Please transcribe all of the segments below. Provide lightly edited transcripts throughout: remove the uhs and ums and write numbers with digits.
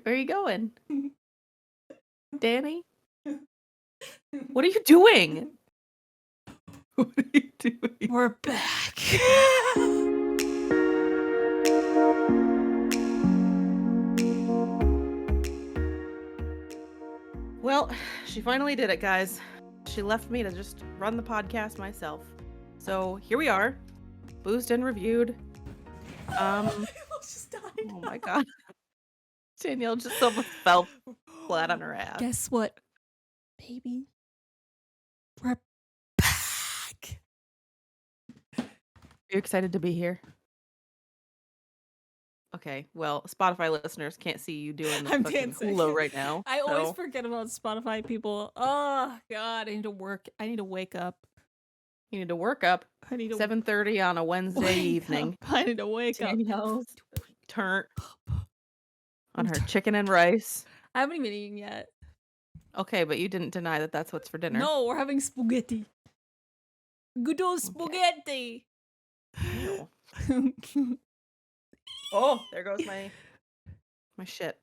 Where are you going? Danny? What are you doing? What are you doing? We're back. Well, she finally did it, guys. She left me to just run the podcast myself. So here we are, boozed and reviewed. I almost just died. Oh my god. Danielle just almost fell flat on her ass. Guess what, baby? We're back. Are you excited to be here? Okay, well, Spotify listeners can't see you doing the I'm fucking dancing. hula right now. I always forget about Spotify people. Oh god, I need to work. I need to wake up. You need to work up. I need to 7:30 on a Wednesday evening. I need to wake up. Danielle's turnt on her chicken and rice. I haven't even eaten yet. Okay, but you didn't deny that that's what's for dinner. No, we're having spaghetti. Good old spaghetti. Ew. Oh, there goes my shit.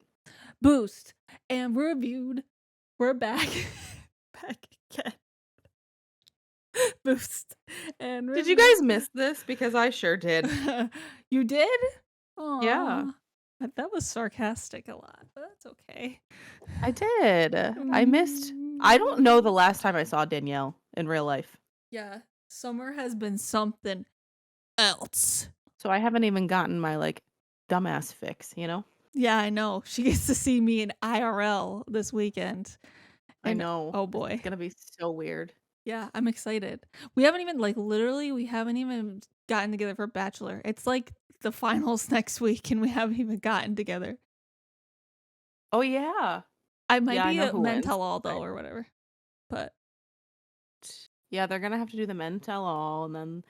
Boost and reviewed. We're back. Back again. Boost and reviewed. Did you guys miss this? Because I sure did. You did? Aww. Yeah. That was sarcastic a lot, but that's okay. I did. I missed. I don't know the last time I saw Danielle in real life. Yeah. Summer has been something else. So I haven't even gotten my dumbass fix, you know? Yeah, I know. She gets to see me in IRL this weekend. I know. Oh boy. It's gonna be so weird. Yeah, I'm excited. We haven't even we haven't even gotten together for Bachelor. It's like the finals next week and we haven't even gotten together. Oh yeah. I might be a men tell all though, or whatever. But yeah, they're gonna have to do the men tell all, and then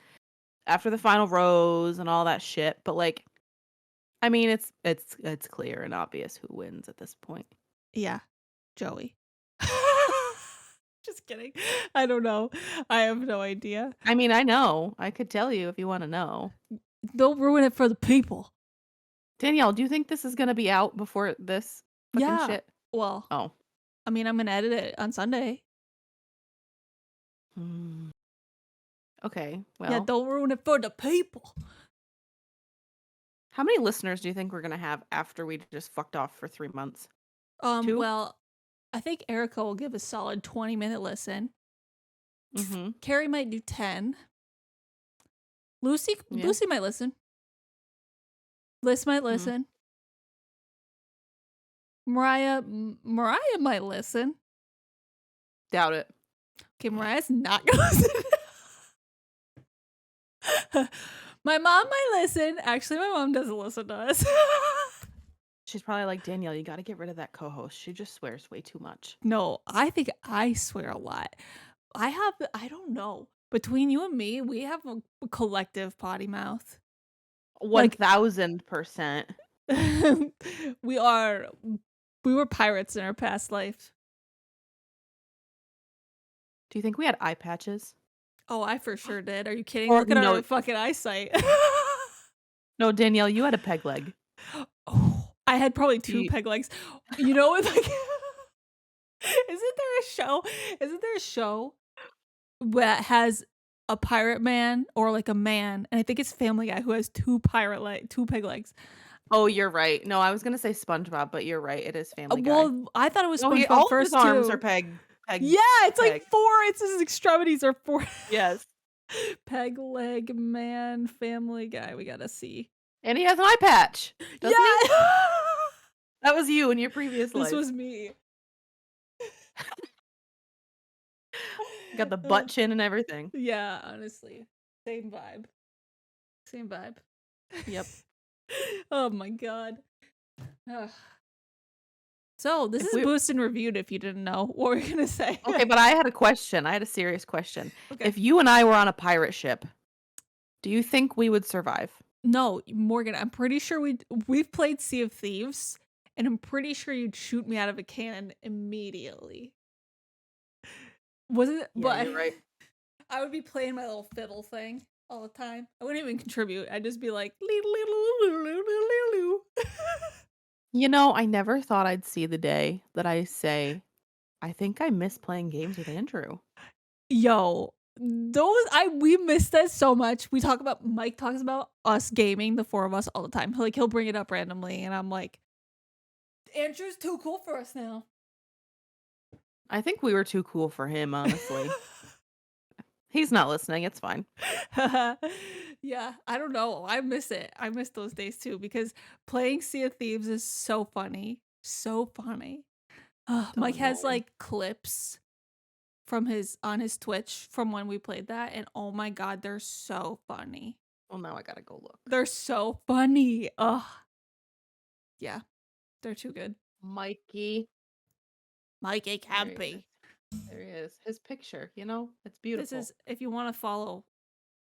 after the final rose and all that shit. But I mean, it's clear and obvious who wins at this point. yeah, Joey. Just kidding. I don't know. I have no idea. I mean, I know. I could tell you if you want to know. Don't ruin it for the people. Danielle, do you think this is gonna be out before this fucking shit? Well, Oh. I mean, I'm gonna edit it on Sunday. Okay, well. Yeah, don't ruin it for the people. How many listeners do you think we're gonna have after we just fucked off for 3 months? 2? Well, I think Erica will give a solid 20-minute listen. Mm-hmm. Carrie might do 10. Lucy might listen. Liz might listen. Mariah might listen. Doubt it. Okay, Mariah's not gonna listen. My mom might listen. Actually, my mom doesn't listen to us. She's probably like, Danielle, you gotta get rid of that co-host. She just swears way too much. No, I think I swear a lot. I don't know. Between you and me, we have a collective potty mouth. 1000%. We were pirates in our past life. Do you think we had eye patches? Oh, I for sure did. Are you kidding? Or, Look at no. our fucking eyesight. No, Danielle, you had a peg leg. Oh, I had probably 2 peg legs. You know what? Isn't there a show that has a pirate man or like a man, and I think it's Family Guy, who has 2 peg legs. Oh, you're right. No, I was gonna say SpongeBob, but you're right. It is Family Guy. Well, I thought it was SpongeBob all first his arms too. are peg. Yeah, it's like 4. It's his extremities are 4. Yes. Peg leg man, Family Guy. We gotta see. And he has an eye patch. Doesn't he? Yeah. That was you in your previous life. This was me. Got the butt chin and everything. Yeah, honestly. Same vibe. Yep. Oh my god. Ugh. So, this is Boost and Reviewed, if you didn't know. What were you going to say? Okay, but I had a question. I had a serious question. Okay. If you and I were on a pirate ship, do you think we would survive? No, Morgan, I'm pretty sure we've played Sea of Thieves, and I'm pretty sure you'd shoot me out of a cannon immediately. Wasn't it? Yeah, But you're right. I would be playing my little fiddle thing all the time. I wouldn't even contribute. I'd just be like, You know, I never thought I'd see the day that I say, "I think I miss playing games with Andrew." Yo, those I we miss that so much. Mike talks about us gaming, the 4 of us, all the time. Like, he'll bring it up randomly, and I'm like, "Andrew's too cool for us now." I think we were too cool for him, honestly. He's not listening, it's fine. Yeah, I don't know. I miss it. I miss those days too because playing Sea of Thieves is so funny. So funny. So Mike has, annoying. like, clips from his on his Twitch from when we played that, and oh my god, they're so funny. Well, now I gotta go look. They're so funny. Ugh. Yeah, they're too good. Mikey. Mikey There he is. Campy. There he is. His picture, it's This beautiful. is if you wanna follow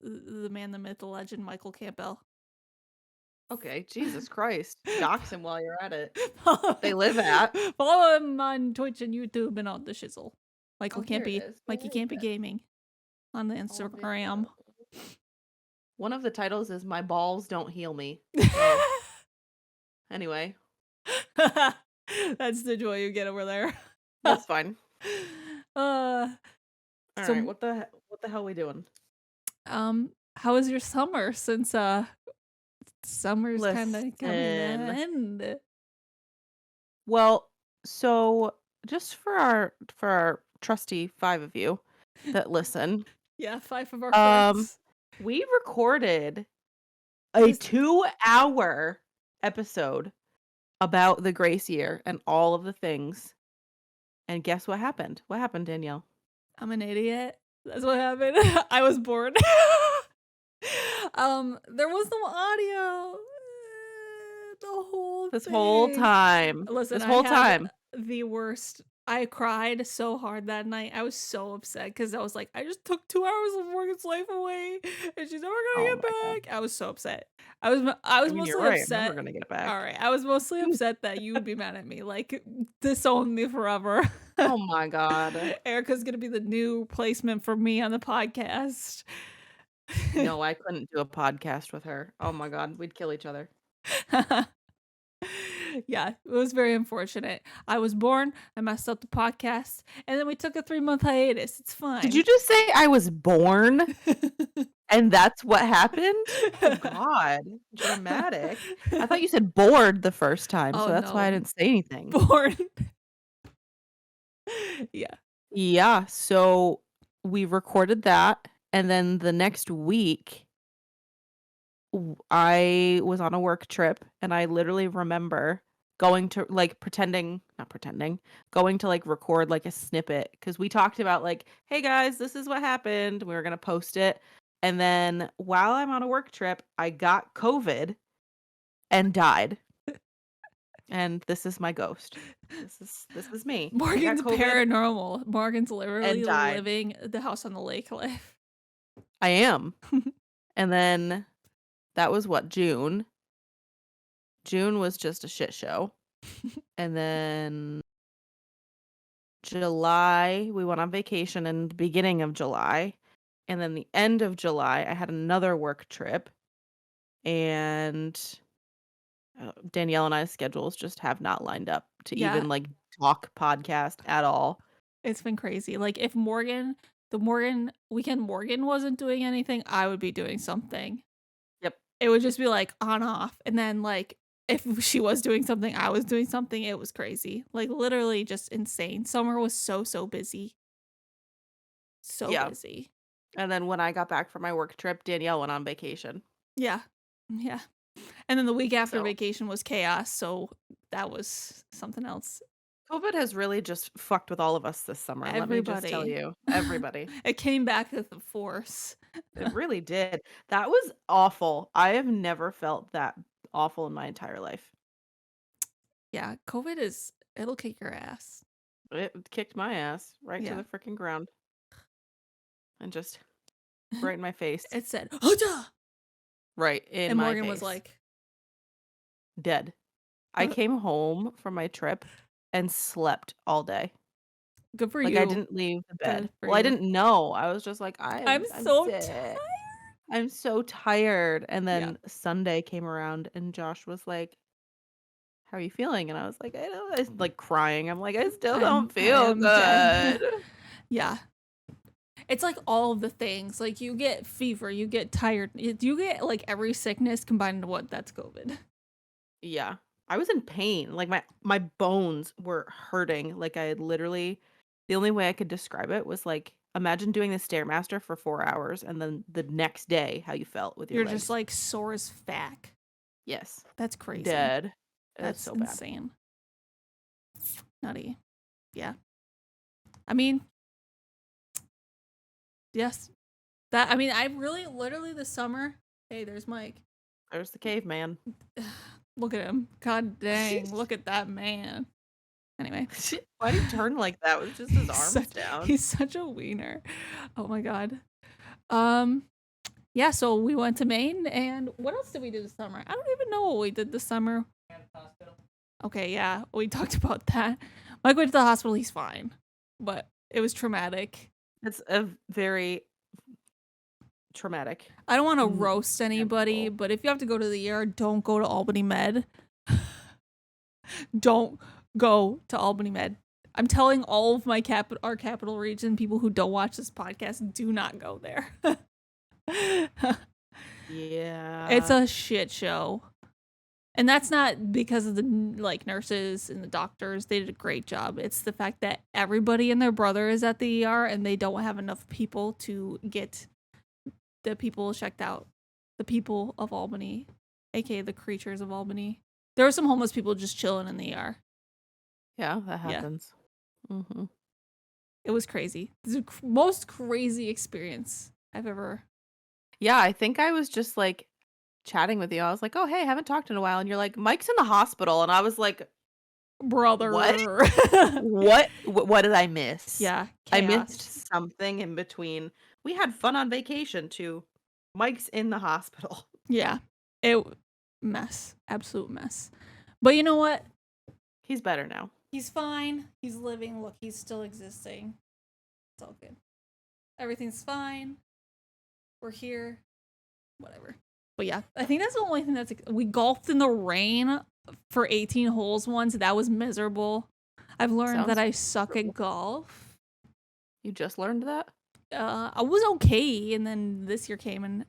the man, the myth, the legend, Michael Campbell. Okay, Jesus Christ. Dox him while you're at it. Follow They live at. follow him on Twitch and YouTube and all the shizzle. Oh, here it is. Mikey Where is Campy it? Gaming on the All Instagram. video. One of the titles is "My Balls Don't Heal Me." So, anyway, That's the joy you get over there. that's fine. Uh, All right, so, what the hell we doing? how was your summer since, summer's kinda coming to an Listen. end? Well, so just for our trusty 5 of you that listen, Yeah, 5 of our um, friends. we recorded a This 2-hour episode about the grace year and all of the things. And guess what happened? What happened, Danielle? I'm an idiot. That's what happened. I was bored. There was no audio. The whole This whole thing. time. Listen, This I whole had time. the worst. I cried so hard that night. I was so upset because I was like, I just took 2 hours of Morgan's life away, and she's never gonna Oh get my god. back. I was so upset. I was I mean, you're mostly right. I'm never upset. gonna get it All back. right, I was mostly upset that you would be mad at me, like disown me forever. Oh my god. Erica's gonna be the new replacement for me on the podcast. No, I couldn't do a podcast with her. Oh my god, we'd kill each other. Yeah, it was very unfortunate. I was born, I messed up the podcast, and then we took a 3-month hiatus. It's Did you fine. just say I was born and that's what happened? Oh god, dramatic. I thought you said bored the first time, so Oh that's why I no, didn't say anything. born. Yeah. Yeah, so we recorded that, and then the next week I was on a work trip, and I literally remember going to like not pretending, going to like record like a snippet because we talked about like, hey guys, this is what happened. We were gonna post it. And then while I'm on a work trip, I got COVID and died. And this is my ghost. This is me. I got Morgan's COVID paranormal. Morgan's and literally died. living the house on the lake life. I am. And then that was what, June? June was just a shit show. And then July, we went on vacation in the beginning of July. And then the end of July, I had another work trip. And Danielle and I's schedules just have not lined up to Yeah, even like talk podcast at all. it's been crazy. Like if Morgan wasn't doing anything, I would be doing something. Yep. It would just be like on off. And then like if she was doing something, I was doing something. It was crazy. Like literally just insane. Summer was so busy. So Yeah. busy. And then when I got back from my work trip, Danielle went on vacation. Yeah. Yeah. And then the week after So vacation was chaos, so that was something else. COVID has really just fucked with all of us this summer. Let me just tell Everybody. you, everybody. It came back with the force. It really did. That was awful. I have never felt that awful in my entire life. Yeah, it'll kick your ass. It kicked my ass right to Yeah. the freaking ground and just right in my face. It said, "Hoja!" Right in And my Morgan was face. like, Dead. I came home from my trip and slept all day. "Good for Like I you. didn't leave the Good bed. for Well, I you." didn't know. I was just like, I'm I'm so sick. tired. I'm so tired. And Yeah. then Sunday came around and Josh was like, how are you feeling? And I was like, I was like crying. I'm like, I still don't I feel am dead. good. Yeah. It's like all of the things. Like you get fever, you get tired, you get like every sickness combined into what that's COVID. Yeah. I was in pain. Like my bones were hurting. Like I had literally the only way I could describe it was like imagine doing the Stairmaster for 4 hours and then the next day how you felt with your You're just legs. like sore as fack. Yes. That's crazy. Dead. It's That's so bad. insane. Nutty. Yeah. I mean, yes. I really literally this summer. Hey, there's Mike. There's the caveman. Look at him. God dang, look at that man. Anyway. Why do you turn like that with just his arms down? He's such a wiener. Oh my god. Yeah, so we went to Maine, and what else did we do this summer? I don't even know what we did this summer. Okay, yeah, we talked about that. Mike went to the hospital, he's fine. But it was traumatic. It's a very traumatic. I don't want to roast anybody, but if you have to go to the ER, don't go to Albany Med. Don't go to Albany Med. I'm telling all of my our capital region people who don't watch this podcast, do not go there. Yeah. It's a shit show. And that's not because of the like nurses and the doctors. They did a great job. It's the fact that everybody and their brother is at the ER and they don't have enough people to get the people checked out. The people of Albany, aka the creatures of Albany. There were some homeless people just chilling in the ER. Yeah, that happens. Yeah. Mm-hmm. It was crazy. This is the most crazy experience I've ever. Yeah, I think I was just like chatting with you. I was like, "Oh, hey, haven't talked in a while." And you're like, "Mike's in the hospital." And I was like, Brother. "What? What did I miss?" Yeah. I Chaos. missed something in between. We had fun on vacation too. Mike's in the hospital. Yeah. Mess. Absolute mess. But you know what? He's better now. He's fine. He's living. Look, he's still existing. It's all good. Everything's fine. We're here. Whatever. But yeah, I think that's the only thing we golfed in the rain for 18 holes once. That was miserable. I've learned that I suck at golf. You just learned that? I was okay, and then this year came and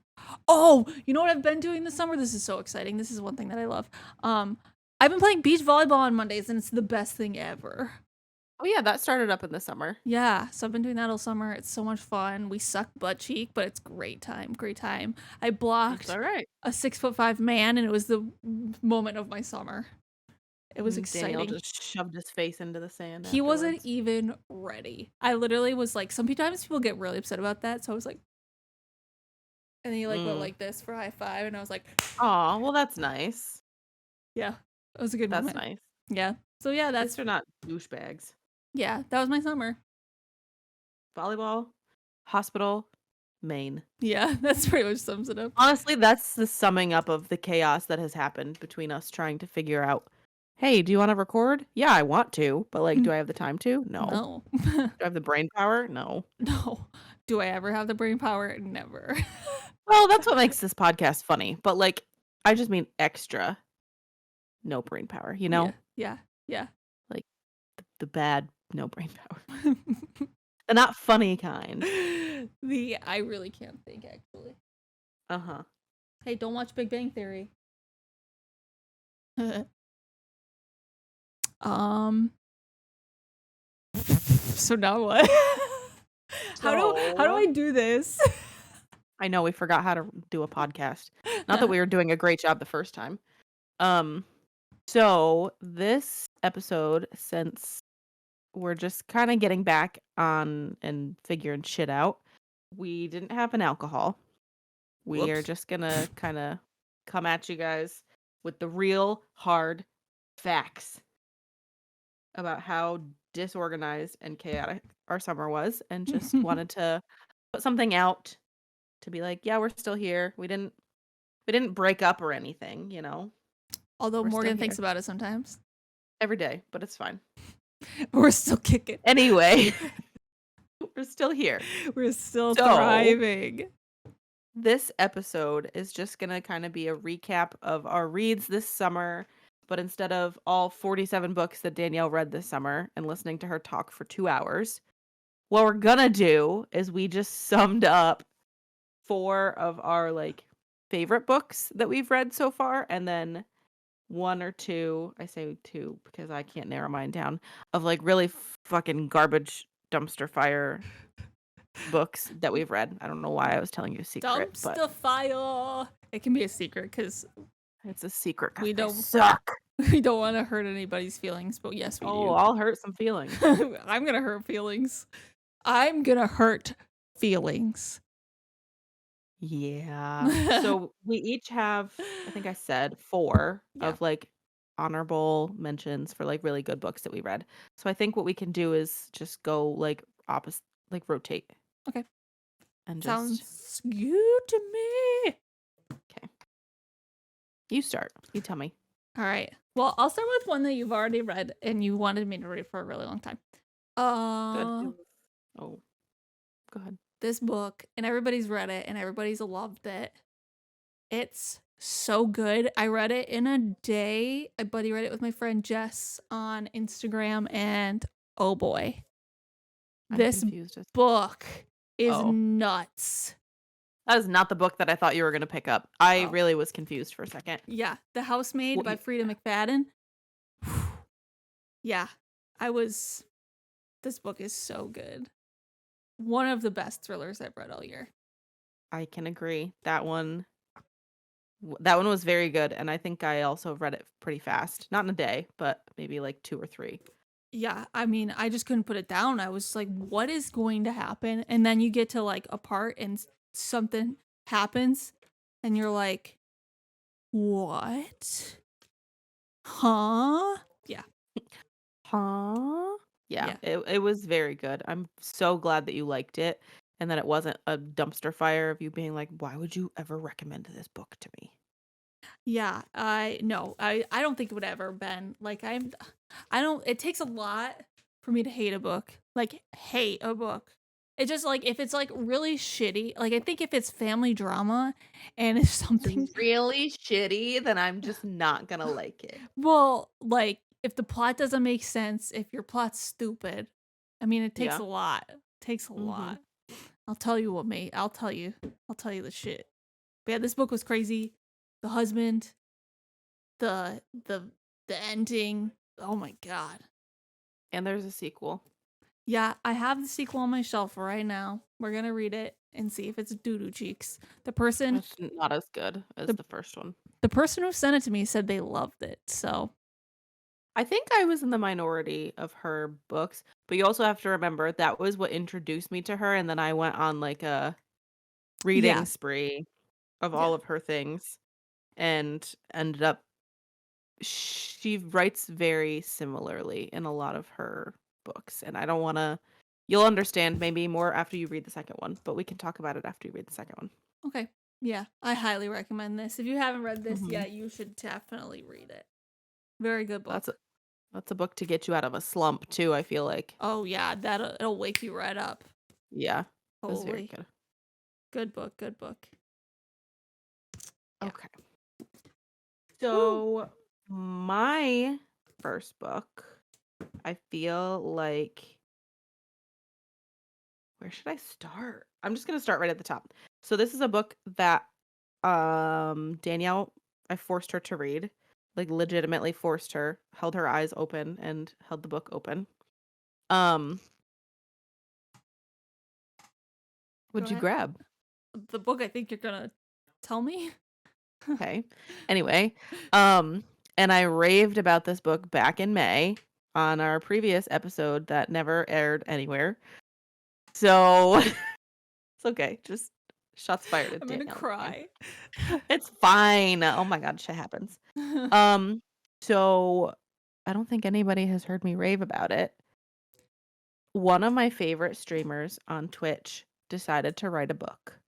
oh, you know what I've been doing this summer? This is so exciting. This is one thing that I love. I've been playing beach volleyball on Mondays, and it's the best thing ever. Oh yeah, that started up in the summer. Yeah, so I've been doing that all summer. It's so much fun. We suck butt cheek, but it's great time. Great time. I blocked All right. a 6'5" man, and it was the moment of my summer. It was exciting. Daniel just shoved his face into the sand. He wasn't even ready. I literally was like, sometimes people get really upset about that, so I was like, and then he like went like this for high five, and I was like, "Aw, well that's nice." Yeah, it was a good moment. That's nice. Yeah. So yeah, These are not douchebags. Yeah, that was my summer. Volleyball, hospital, Maine. Yeah, that's pretty much sums it up. Honestly, that's the summing up of the chaos that has happened between us trying to figure out, hey, do you want to record? Yeah, I want to, but like, do I have the time to? No. Do I have the brain power? No. No. Do I ever have the brain power? Never. Well, that's what makes this podcast funny, but like, I just mean extra. No brain power, you know? Yeah. Like, the bad no brain power. The not funny kind. I really can't think, actually. Uh-huh. Hey, don't watch Big Bang Theory. So now what? How do I do this? I know we forgot how to do a podcast. Not that we were doing a great job the first time. So this episode, since we're just kind of getting back on and figuring shit out, we didn't have an alcohol. We are just gonna kind of come at you guys with the real hard facts about how disorganized and chaotic our summer was, and just wanted to put something out to be like, yeah, we're still here. We didn't break up or anything, you know. Although Morgan thinks about it sometimes. Every day, but it's fine. We're still kicking. Anyway, we're still here. We're still thriving. This episode is just going to kind of be a recap of our reads this summer but instead of all 47 books that Danielle read this summer and listening to her talk for 2 hours, what we're gonna do is we just summed up 4 of our, like, favorite books that we've read so far, and then 1 or 2, I say 2 because I can't narrow mine down, of, like, really fucking garbage dumpster fire books that we've read. I don't know why I was telling you a secret, but Dumpster fire. It can be a secret because it's a secret because we they don't suck. we don't want to hurt anybody's feelings, but yes, we Oh, do. I'll hurt some feelings. I'm gonna hurt feelings. I'm gonna hurt feelings. Yeah. So we each have, I think I said 4 Yeah. of like honorable mentions for like really good books that we read. So I think what we can do is just go like opposite, like rotate Okay. and just, Sounds good to me. okay. You start. You tell me. All right. Well, I'll start with one that you've already read and you wanted me to read for a really long time. Good. Oh, go ahead. This book, and everybody's read it and everybody's loved it. It's so good. I read it in a day. A buddy read it with my friend Jess on Instagram, and oh boy, I'm this confused. book is Oh, nuts. that is not the book that I thought you were going to pick up. I Oh, really was confused for a second. yeah. The Housemaid What by you, Frida McFadden. Yeah, I was. This book is so good. One of the best thrillers I've read all year. I can agree. That one was very good, and I think I also read it pretty fast. Not in a day, but maybe like 2 or 3. Yeah, I mean, I just couldn't put it down. I was like, what is going to happen? And then you get to like a part and something happens and you're like, what? Huh? Yeah. Huh? Yeah, Yeah. it was very good. I'm so glad that you liked it and that it wasn't a dumpster fire of you being like, "Why would you ever recommend this book to me?" Yeah, I don't think it would ever been like I don't it takes a lot for me to hate a book. Like hate a book. It just like if it's like really shitty, like I think if it's family drama and if something It's really shitty, then I'm just not gonna like it. well, like if the plot doesn't make sense, if your plot's stupid, I mean it takes Yeah. a lot. It takes a Mhm. lot. I'll tell you what, mate. I'll tell you. I'll tell you the shit. But yeah, this book was crazy. The husband, the the the ending. Oh my god. And there's a sequel. Yeah, I have the sequel on my shelf right now. We're gonna read it and see if it's doo doo cheeks. The person It's not as good as the the first one. the person who sent it to me said they loved it. So I think I was in the minority of her books, but you also have to remember that was what introduced me to her, and then I went on like a reading yeah, spree of yeah, all of her things and ended up she writes very similarly in a lot of her books, and I don't want to you'll understand maybe more after you read the second one, but we can talk about it after you read the second one. okay. Yeah, I highly recommend this. If you haven't read this Mhm. yet, you should definitely read it. Very good That's a book. that's a book to get you out of a slump too, I feel like. Oh yeah, it'll wake you right up. Yeah, it was very Holy. good. Good book, good book. Yeah. Okay. Woo. So my first book, I feel like where should I start? I'm just gonna start right at the top. So this is a book that Danielle, I forced her to read. Like legitimately forced her, held her eyes open and held the book open. Um, Go what'd you ahead. grab? The book I think you're gonna tell me. Okay. Anyway, um, and I raved about this book back in May on our previous episode that never aired anywhere. So it's okay. Just shots fired at I'm gonna Danielle. It's fine. cry. It's fine. Oh my God, shit happens. Um, so I don't think anybody has heard me rave about it. One of my favorite streamers on Twitch decided to write a book.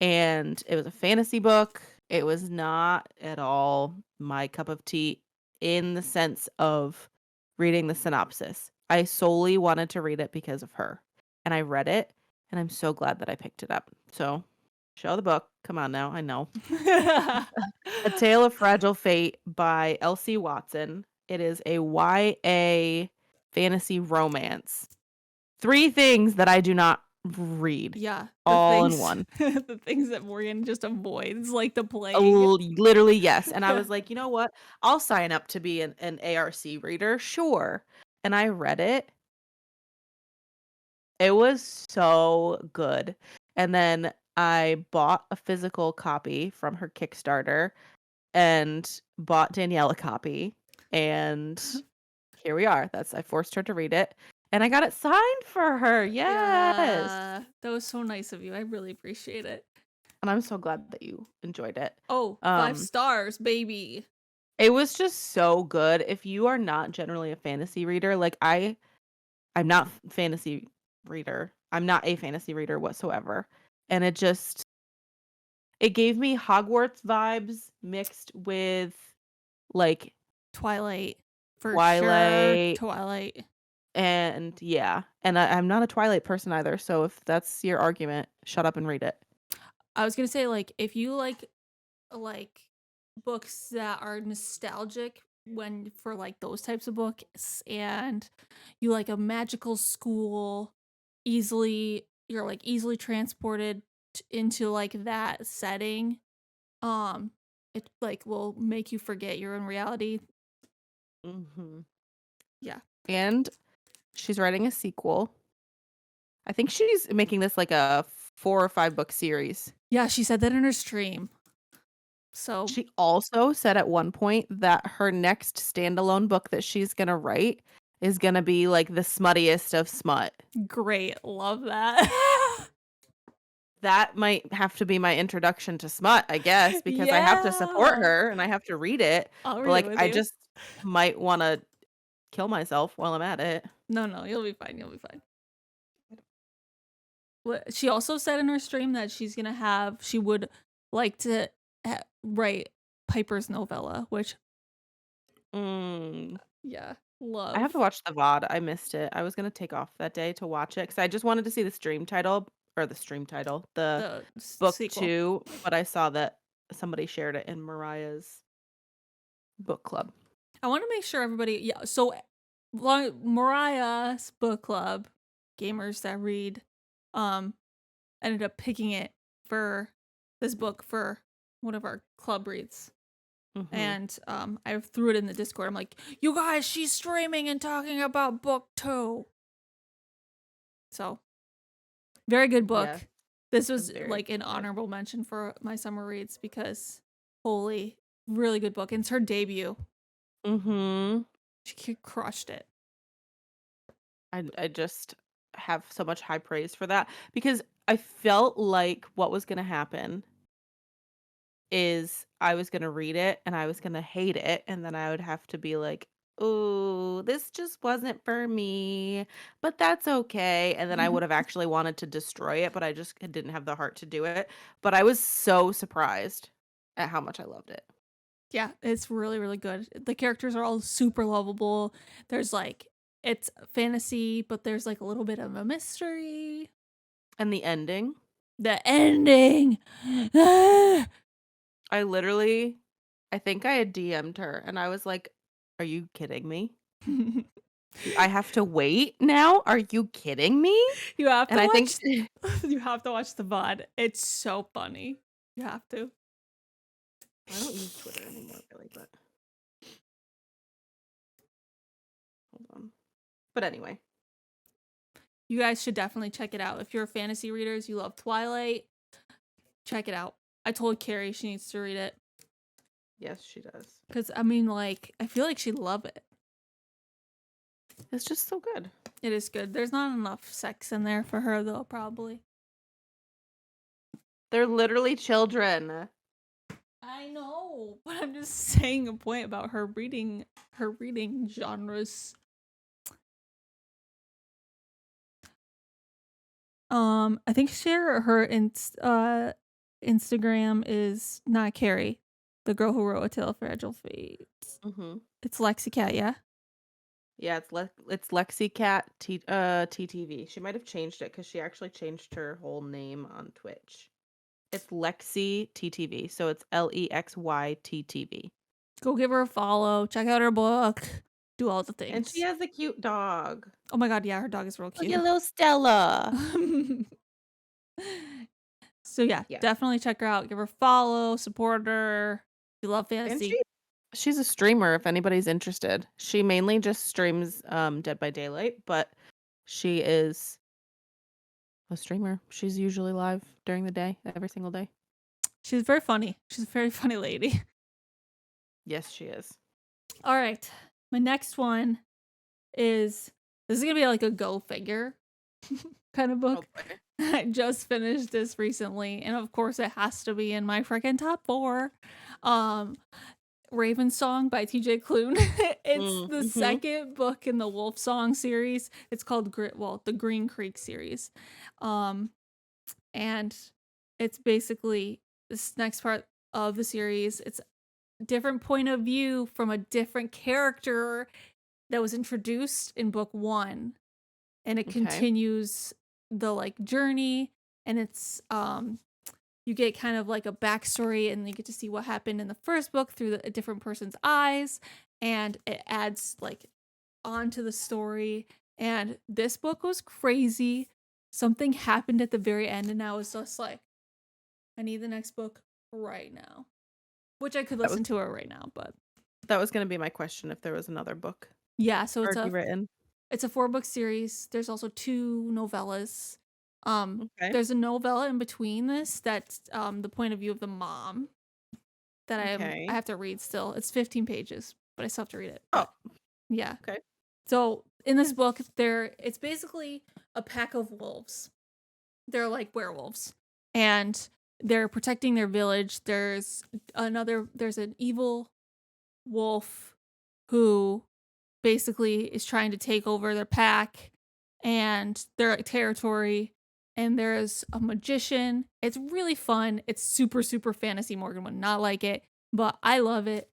And it was a fantasy book. It was not at all my cup of tea in the sense of reading the synopsis. I solely wanted to read it because of her. And I read it, and I'm so glad that I picked it up. So Show the book. Come on now. I know. A Tale of Fragile Fate by Elsie Watson. It is a YA fantasy romance. 3 things that I do not read Yeah, the all in things one. the things that Morgan just avoids, like the plague. Literally, yes. And I was like, you know what? I'll sign up to be an ARC reader. Sure. And I read it. It was so good. And then I bought a physical copy from her Kickstarter and bought Danielle a copy. And here we are. I forced her to read it. And I got it signed for her. Yes. Yeah, that was so nice of you. I really appreciate it. And I'm so glad that you enjoyed it. Oh, 5 stars, baby. It was just so good. If you are not generally a fantasy reader, like I'm not fantasy reader. I'm not a fantasy reader whatsoever. And it gave me Hogwarts vibes mixed with like Twilight. For sure, Twilight Twilight. and yeah. And I'm not a Twilight person either, so if that's your argument, shut up and read it. I was gonna say, like, if you like books that are nostalgic when for like those types of books, and you like a magical school, you're like easily transported into like that setting. Um, it like will make you forget you're in reality. Mhm. Yeah. And she's writing a sequel. I think she's making this like a 4 or 5 book series. Yeah, she said that in her stream. So She also said at one point that her next standalone book that she's gonna write is gonna be like the smuttiest of smut. great. Love that. That might have to be my introduction to smut, I guess, because I have to support Yeah. her and I have to read it. I'll But read it like with I you. just might wanna kill myself while I'm at it. No, you'll be fine. You'll be fine. She also said in her stream that she would like to write Piper's novella, which Mm. yeah, I have to love. watch the VOD. I missed it. I was gonna take off that day to watch it because I just wanted to see the stream title or the stream title, the The book sequel. 2, but I saw that somebody shared it in Mariah's book club. I want to make sure everybody, yeah. So Mariah's book club, gamers that read, um, ended up picking it for this book for one of our club reads. Mhm. And I threw it in the Discord. I'm like, you guys, she's streaming and talking about book 2. So very good Yeah, book. This was very like an good book. honorable mention for my summer reads because holy, really good book. And it's her debut. Mhm. She crushed it. I just have so much high praise for that because I felt like what was gonna happen is I was gonna read it and I was gonna hate it, and then I would have to be like, "Ooh, this just wasn't for me, but that's okay." And then I would have actually wanted to destroy it, but I just didn't have the heart to do it. But I was so surprised at how much I loved it. Yeah, it's really, really good. The characters are all super lovable. There's like, it's fantasy, but there's like a little bit of a mystery. And the ending, The ending. I think I had DM'd her and I was like, "Are you kidding me? I have to wait now? Are you kidding me?" You have And to I think watch you have to watch the VOD. It's so funny. You have to. I don't use Twitter anymore really, but hold on. But anyway, You guys should definitely check it out. If you're fantasy readers, you love Twilight, check it out. I told Carrie she needs to read it. yes, she does. Because, I mean, like, I feel like she'd love it. It's just so good. It is good. There's not enough sex in there for her, though, probably. They're literally children. I know, but I'm just saying a point about her reading genres. I think her Instagram is not Carrie, the girl who wrote A Tale of Fragile Fate. Mhm. It's Lexicat, yeah. Yeah, it's LexiCat TTV. She might have changed it because she actually changed her whole name on Twitch. It's Lexi TTV. So it's LEXYTTV. Go give her a follow, check out her book, do all the And she things. has a cute dog. Oh my god, yeah, her dog is real Look at cute. little Stella. So yeah, Yeah. definitely check her out. Give her a follow, support her. If you love And fantasy. she's a streamer if anybody's interested. She mainly just streams Dead by Daylight, but she is a streamer. She's usually live during the day, every single day. She's very funny. She's a very funny lady. Yes, she is. All right. My next one is this is gonna be like a go figure kind of book. Okay. I just finished this recently, and of course it has to be in my freaking top 4. Raven Song by TJ Klune. It's the Mm-hmm. second book in the Wolf Song series. It's called the Green Creek series. And it's basically this next part of the series. It's a different point of view from a different character that was introduced in book 1, and it Okay. continues the like journey, and it's you get kind of like a backstory, and you get to see what happened in the first book through a different person's eyes, and it adds like onto the story. And this book was crazy. Something happened at the very end, and I was just like, I need the next book right now. Which I could That was listen to it right now, but that was gonna be my question if there was another book yeah, so already written. it's a 4-book series. There's also 2 novellas. Okay. There's a novella in between this that's the point of view of the mom that I Okay. have to read still. It's 15 pages, but I still have to read it. Oh, But yeah. okay. So in this book, it's basically a pack of wolves. They're like werewolves, and they're protecting their village. There's an evil wolf who basically is trying to take over their pack and their territory. And there's a magician. It's really fun. It's super, super fantasy. Morgan would not like it, but I love it.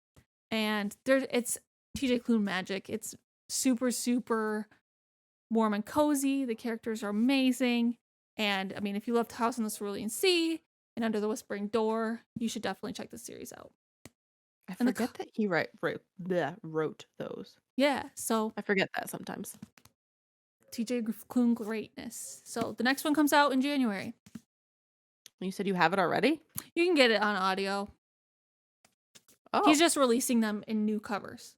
And it's TJ Klune magic. It's super, super warm and cozy. The characters are amazing. And I mean, if you loved House on the Cerulean Sea and Under the Whispering Door, you should definitely check this series out. I And forget that he wrote those. yeah, so I forget that sometimes. TJ Klune greatness. So the next one comes out in January. You said you have it already? You can get it on audio. Oh. He's just releasing them in new covers.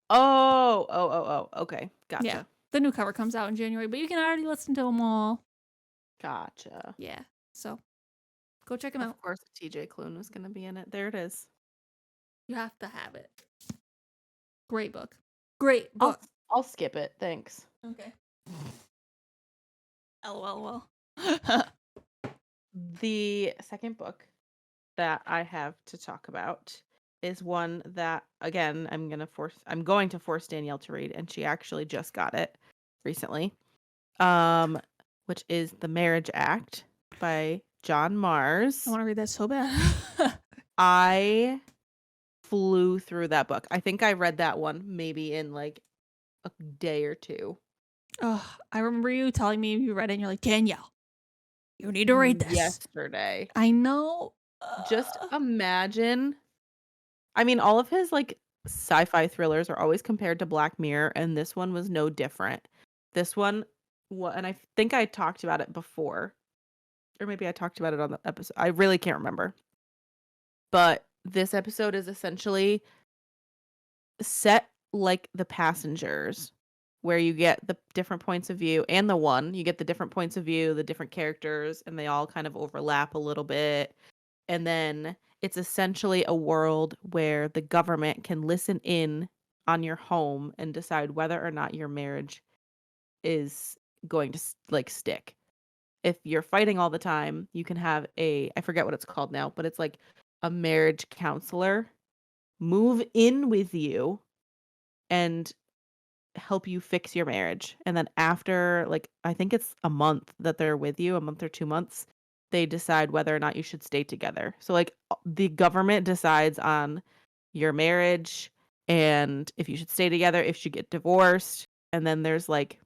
Oh. Okay. Gotcha. Yeah, the new cover comes out in January, but you can already listen to them all. Gotcha. Yeah, so go check them out. Of course, TJ Klune was going to be in it. There it is. You have to have it. Great book. Great book. I'll skip it. Thanks. Okay. LOL. The second book that I have to talk about is one that, again, I'm going to force Danielle to read, and she actually just got it recently. Which is The Marriage Act by John Mars. I want to read that so bad. I flew through that book. I think I read that one maybe in like a day or 2. Oh, I remember you telling me you read it and you're like, Danielle, you need to read this. Yesterday. I know. Just imagine. I mean, all of his like sci-fi thrillers are always compared to Black Mirror, and this one was no different. This one, and I think I talked about it before, or maybe I talked about it on the episode. I really can't remember. But this episode is essentially set like The Passengers, where you get the different points of view, and you get the different points of view, the different characters, and they all kind of overlap a little bit. And then it's essentially a world where the government can listen in on your home and decide whether or not your marriage is going to like stick. If you're fighting all the time, you can have I forget what it's called now, but it's like a marriage counselor move in with you and help you fix your marriage. And then after like I think it's a month that they're with you, a month or 2 months, they decide whether or not you should stay together. So like the government decides on your marriage and if you should stay together, if you should get divorced, and then there's like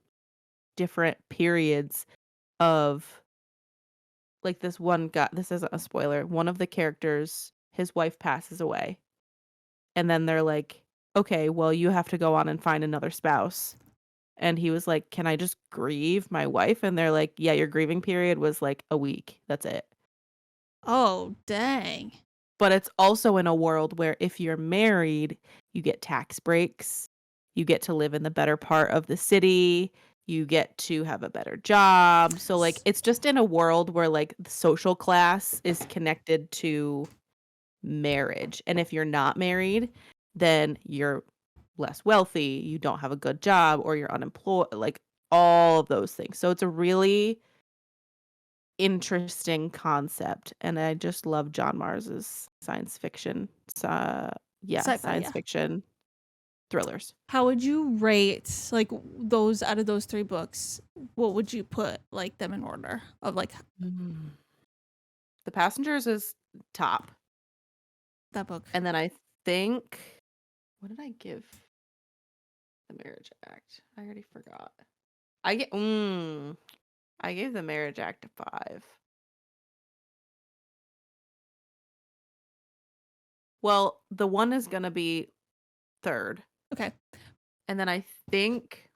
different periods of like this one guy, this isn't a spoiler, one of the characters, his wife passes away. And then they're like, okay, well, you have to go on and find another spouse. And he was like, can I just grieve my wife? And they're like, yeah, your grieving period was like a week. That's it. Oh, dang. But it's also in a world where if you're married, you get tax breaks. You get to live in the better part of the city. You get to have a better job. So like it's just in a world where like the social class is connected to marriage. And if you're not married, then you're less wealthy, you don't have a good job, or you're unemployed, like all of those things. So it's a really interesting concept. And I just love John Mars's science fiction. Sci-fi, Science yeah. fiction thrillers. How would you rate like those out of those 3 books? What would you put like them in order of like Mm. The Passengers is top. that book? And then I think, what did I give The Marriage Act? I already forgot. I get I gave The Marriage Act a 5. Well, the one is gonna be third. Okay. And then I think,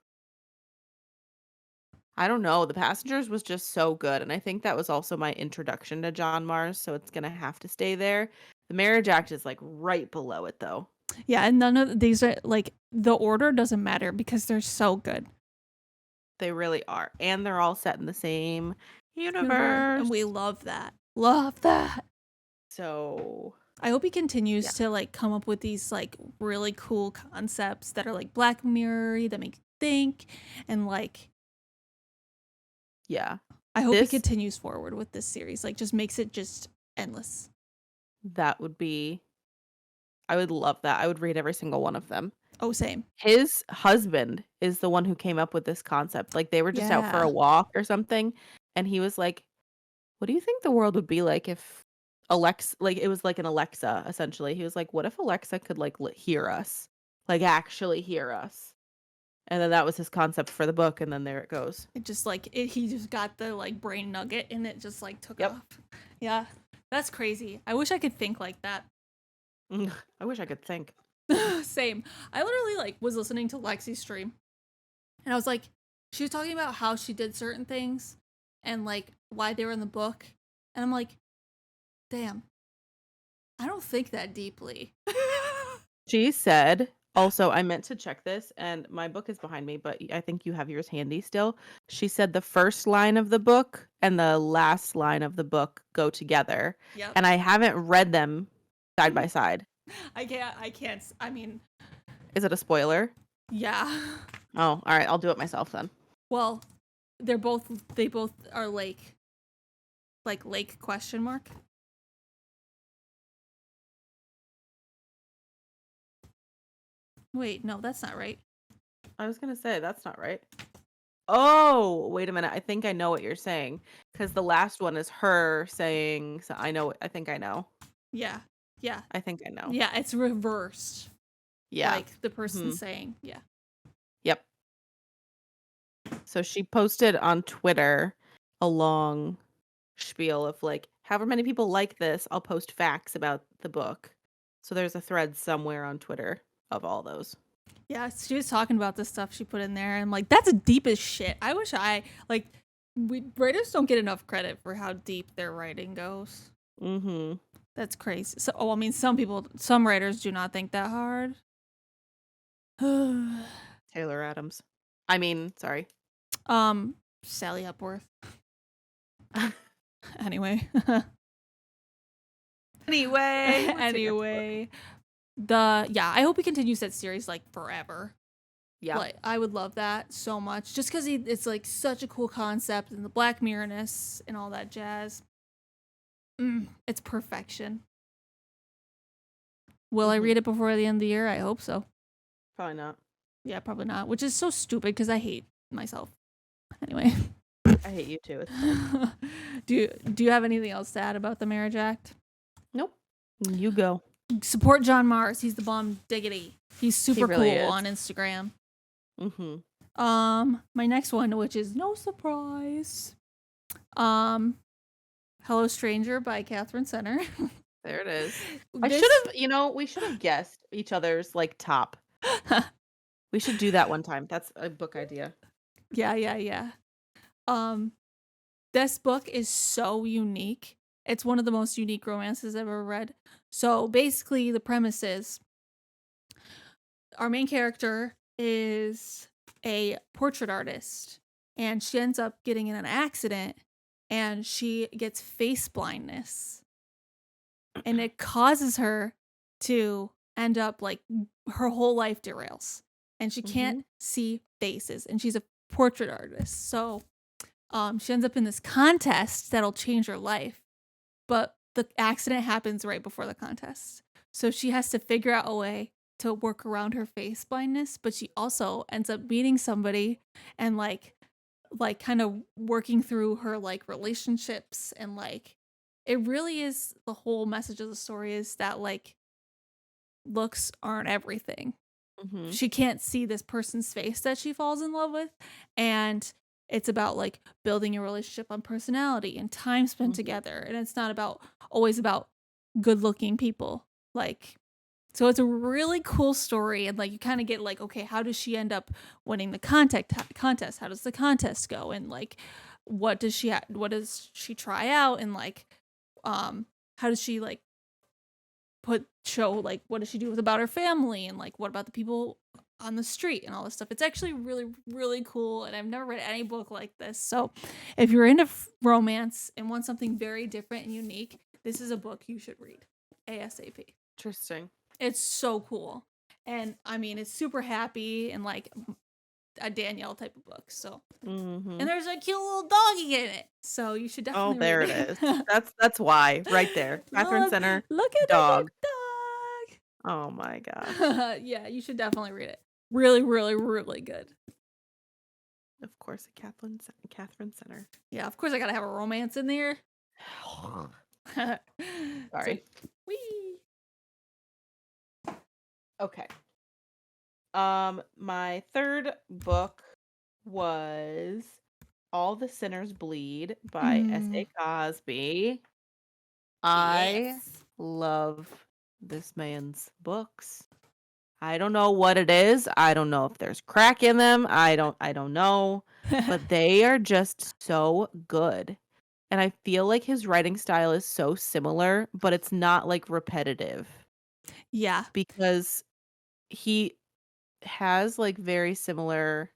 I don't know, The Passengers was just so good. And I think that was also my introduction to John Mars. So it's gonna have to stay there. The Marriage Act is like right below it though. Yeah, and none of these are like the order doesn't matter because they're so good. They really are. And they're all set in the same Universe. universe. And we love that. Love that. So I hope he continues Yeah. to like come up with these like really cool concepts that are like Black Mirror that make you think, and like yeah, I hope he this continues forward with this series. Like just makes it just endless. that would be, I would love that. I would read every single one of them. Oh, same. His husband is the one who came up with this concept. Like they were just out for Yeah. a walk or something, and he was like, "What do you think the world would be like if Alexa, like it was like an Alexa essentially?" He was like, "What if Alexa could like hear us? Like actually hear us?" And then that was his concept for the book, and then there it goes. It just like he just got the like brain nugget and it just like took Yep. off. Yeah. That's crazy. I wish I could think like that. I wish I could think. Same. I literally like was listening to Lexi's stream and I was like, she was talking about how she did certain things and like why they were in the book. And I'm like, damn, I don't think that deeply. She said, also, I meant to check this, and my book is behind me, but I think you have yours handy still. She said the first line of the book and the last line of the book go together. Yep. And I haven't read them side by side. I can't. I mean, Is it a spoiler? yeah. Oh, all right. I'll do it myself then. Well, they both are lake question mark. Wait, no, that's not right. I was going to say, that's not right. Oh, wait a minute. I think I know what you're saying. Because the last one is her saying, so I think I know. Yeah. Yeah. I think I know. Yeah, it's reversed. Yeah. Like the person saying, yeah. Yep. So she posted on Twitter a long spiel of like, however many people like this, I'll post facts about the book. So there's a thread somewhere on Twitter of all those. Yeah, she was talking about the stuff she put in there, and I'm like, that's deep as shit. I wish writers don't get enough credit for how deep their writing goes. Mm-hmm. That's crazy. So, I mean, some writers do not think that hard. Taylor Adams. I mean, sorry. Sally Hepworth. Anyway. Anyway. I hope he continues that series like forever. Yeah. Like, I would love that so much. Just because it's like such a cool concept and the Black Mirror-ness and all that jazz. It's perfection. Will I read it before the end of the year? I hope so. Probably not. Yeah, probably not. Which is so stupid because I hate myself. Anyway. I hate you too. It's fine. Do you have anything else to add about the Marriage Act? Nope. You go. Support John Mars. He's the bomb diggity. He's super really cool is. on Instagram. Mm-hmm. My next one, which is no surprise. How Hello Stranger by Catherine Center. There it is. I should This have, we should have guessed each other's like top. We should do that one time. That's a book idea. yeah. Um this book is so unique. It's one of the most unique romances I've ever read. So basically the premise is our main character is a portrait artist and she ends up getting in an accident and she gets face blindness and it causes her to end up like her whole life derails and she can't Mhm. see faces and she's a portrait artist. So she ends up in this contest that'll change her life, but the accident happens right before the contest. So she has to figure out a way to work around her face blindness, but she also ends up meeting somebody and like kind of working through her like relationships and like it really is the whole message of the story is that like looks aren't everything. Mhm. She can't see this person's face that she falls in love with and it's about like building a relationship on personality and time spent Mhm. together and it's not about always about good looking people like so it's a really cool story and like you kind of get like okay how does she end up winning the contest how does the contest go and like what does she try out and like um how does she like show like what does she do with about her family and like what about the people on the street and all this stuff. It's actually really really cool and I've never read any book like this. So if you're into romance and want something very different and unique, this is a book you should read ASAP. Interesting. It's so cool. And I mean, it's super happy and like a Danielle type of book. So, and Mhm. there's a cute little doggy in it. So you should Oh, definitely read there it it. is. That's why, right there. Catherine Look, Center, look at the dog. big Oh my gosh. dog. Yeah, you should definitely read it. Really, really, really good. Of course, a Catherine Center. Yeah, of course I gotta have a romance in there. So, Sorry. wee. Okay. My third book was All the Sinners Bleed by Mm, S.A. Cosby. I yes. love this man's books. I don't know what it is. I don't know if there's crack in them. I don't know, but they are just so good. And I feel like his writing style is so similar, but it's not like repetitive Yeah. because he has like very similar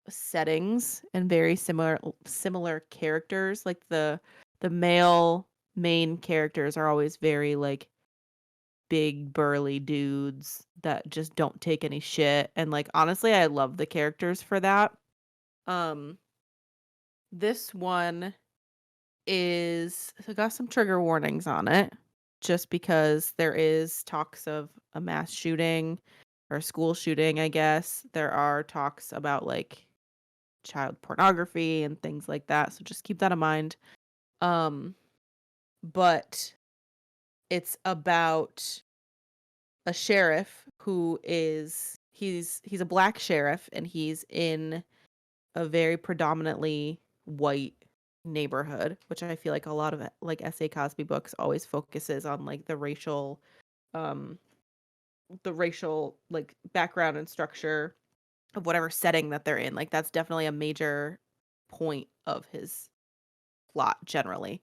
settings and very similar characters. Like the male main characters are always very like big burly dudes that just don't take any shit, and like honestly I love the characters for that. Um this one is I got some trigger warnings on it just because there is talks of a mass shooting or school shooting, I guess. There are talks about like child pornography and things like that, so just keep that in mind. Um but it's about a sheriff who is he's a black sheriff and he's in a very predominantly white neighborhood, which I feel like a lot of like S.A. Cosby books always focuses on like um the racial like background and structure of whatever setting that they're in. Like that's definitely a major point of his plot generally.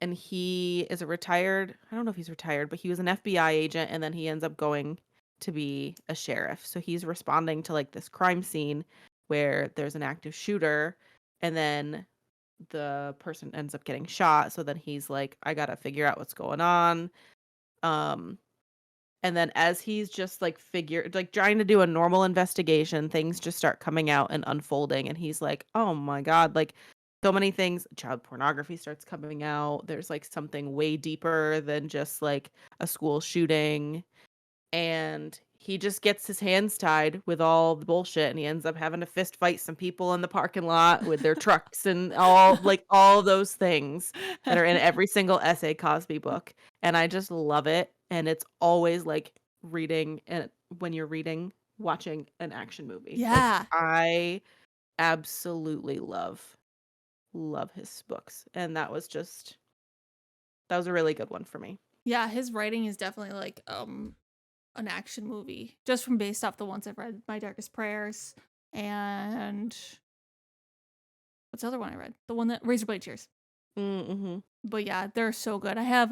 And he is a retired, I don't know if he's retired, but he was an FBI agent and then he ends up going to be a sheriff. So he's responding to like this crime scene where there's an active shooter and then the person ends up getting shot. So then he's like, I gotta figure out what's going on. Um, and then as he's just like trying to do a normal investigation, things just start coming out and unfolding. And he's like, oh my God, like so many things, child pornography starts coming out. There's like something way deeper than just like a school shooting. And he just gets his hands tied with all the bullshit and he ends up having to fist fight some people in the parking lot with their trucks and all those things that are in every single essay Cosby book. And I just love it. And it's always like reading and when you're reading, watching an action movie. Like Yeah. I absolutely love love his books. And that was a really good one for me. Yeah, his writing is definitely like an action movie, just from based off the ones I've read. My Darkest Prayers and what's the other one I read? The one that Razorblade Tears. Mm-hmm. But yeah, they're so good. I have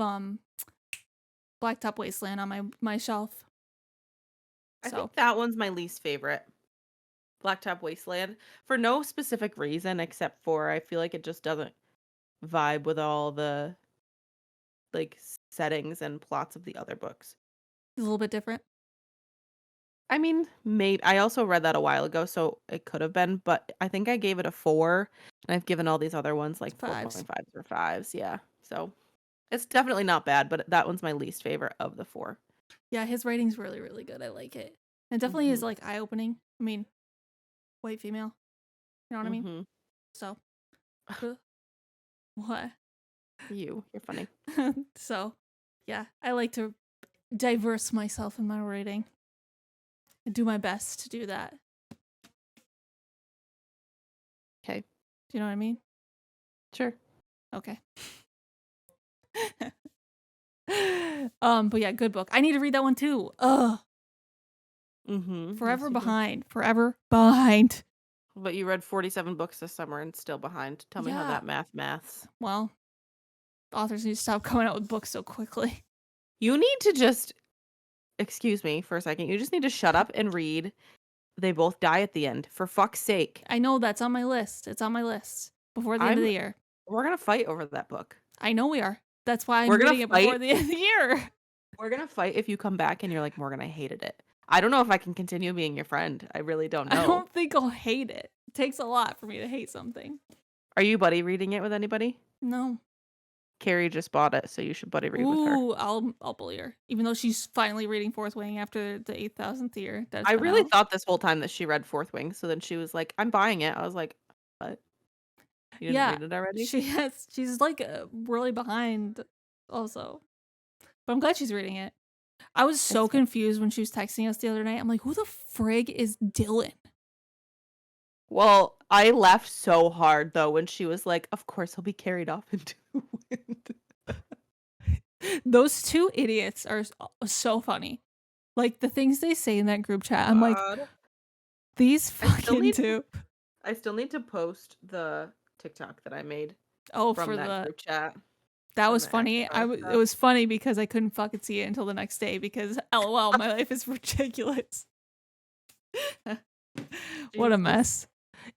Blacktop Wasteland on my shelf. I So think that one's my least favorite. Blacktop Wasteland, for no specific reason except for I feel like it just doesn't vibe with all the like settings and plots of the other books. it's a little bit different. I mean, maybe I also read that a while ago, so it could have been, but I think I gave it a 4, and I've given all these other ones like Fives. 4.5s or 5s, yeah. So it's definitely not bad, but that one's my least favorite of the 4. Yeah, his writing's really, really good. I like it. It definitely is Mhm. like eye opening. I mean, white female. You know what I mean? Mhm. So what? You're funny. So yeah, I like to diverse myself in my writing. I do my best to do that. Okay. Do you know what I mean? Sure. Okay. But yeah, good book. I need to read that one too. Ugh. Mhm. Yes, Forever you do. behind. Forever behind. But you read 47 books this summer and still behind. Tell me how Yeah. that maths. Well, authors need to stop coming out with books so quickly. You need to just excuse me for a second. You just need to shut up and read. They both die at the end. For fuck's sake. I know that's on my list. It's on my list before the end of the year. We're gonna fight over that book. I know we are. That's why I'm We're gonna reading it before fight. the end of the year. We're gonna fight if you come back and you're like, Morgan, I hated it. I don't know if I can continue being your friend. I really don't I know. don't think I'll hate it. It takes a lot for me to hate something. Are you buddy reading it with anybody? No. Carrie just bought it, so you should buddy read with her. Ooh, I'll bully her. Even though she's finally reading Fourth Wing after the 8,000th year. I really thought this whole time that she read Fourth Wing, so then she was like, I'm buying it. I was like, what? You didn't read it already? She's like really behind also. But I'm glad she's reading it. I was so confused when she was texting us the other night. I'm like, who the frig is Dylan? Well, I laughed so hard though when she was like, of course he'll be carried off into the wind. Those two idiots are so funny. Like the things they say in that group chat. I'm like, these fucking two. I still need to post the TikTok that I made from that group chat. That was funny. It was funny because I couldn't fucking see it until the next day because LOL, my life is ridiculous. What a mess.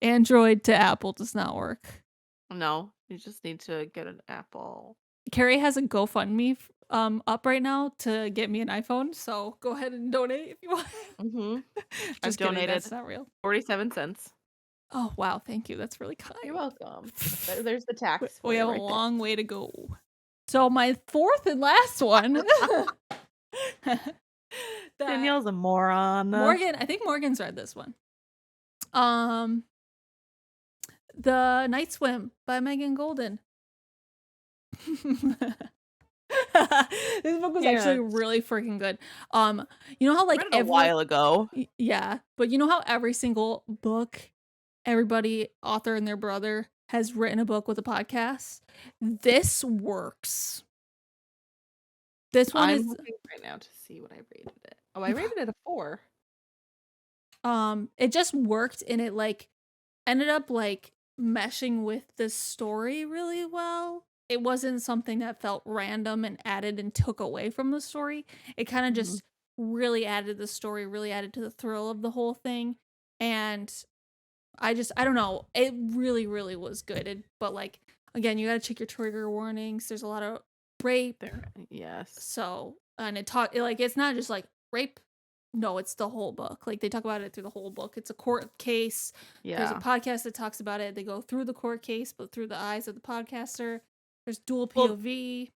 Android to Apple does not work. No, you just need to get an Apple. Carrie has a GoFundMe up right now to get me an iPhone, so go ahead and donate if you want. Mm-hmm. I've donated. That's not real. 47 cents. Oh wow, thank you. That's really kind. You're welcome. There's the tax. We have a long way to go. So my fourth and last one. Danielle's a moron. I think Morgan's read this one. The Night Swim by Megan Golden. This book was actually really freaking good. You know how like a while ago. Yeah, but you know how every single book, everybody, author and their brother has written a book with a podcast? This works. This one is looking right now to see what I rated it. Oh, I rated it a 4. It just worked and it like ended up like meshing with the story really well. It wasn't something that felt random and added and took away from the story. It kind of just really added the story, really added to the thrill of the whole thing. And I don't know. It really, really was good. But like, again, you got to check your trigger warnings. There's a lot of rape there. Yes. So, and it's not just like rape. No, it's the whole book. Like they talk about it through the whole book. It's a court case. Yeah. There's a podcast that talks about it. They go through the court case, but through the eyes of the podcaster. There's dual POV.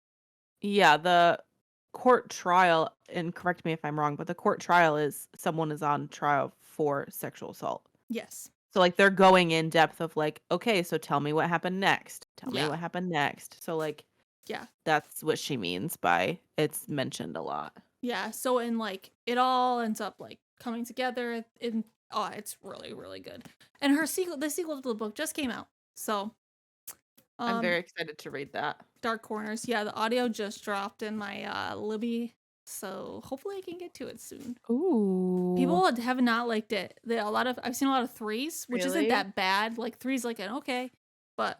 Yeah, the court trial, and correct me if I'm wrong, but the court trial is someone is on trial for sexual assault. Yes. So like they're going in depth of like, okay, so tell me what happened next. Tell me what happened next. So like, yeah, that's what she means by it's mentioned a lot. Yeah. So in like it all ends up like coming together it's really, really good. And the sequel to the book just came out. So I'm very Um, excited to read that. Dark Corners. Yeah, the audio just dropped in my Libby, so hopefully I can get to it soon. Ooh. People have not liked it. I've seen a lot of threes, which isn't Really? that bad. Like threes like an okay. But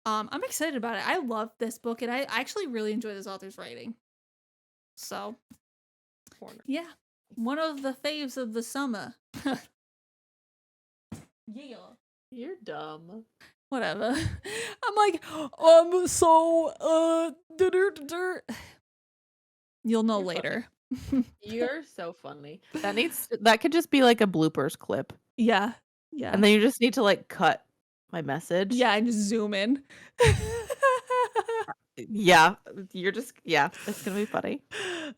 I'm excited about it. I love this book and I actually really enjoy this author's writing. So Corner. yeah. One of the faves of the summer. Yeah. You're dumb. Whatever. I'm like, you'll know You're funny. later. You're so funny. That could just be like a bloopers clip. Yeah. Yeah. And then you just need to like cut my message. Yeah, and just zoom in. Yeah, yeah, it's gonna be funny.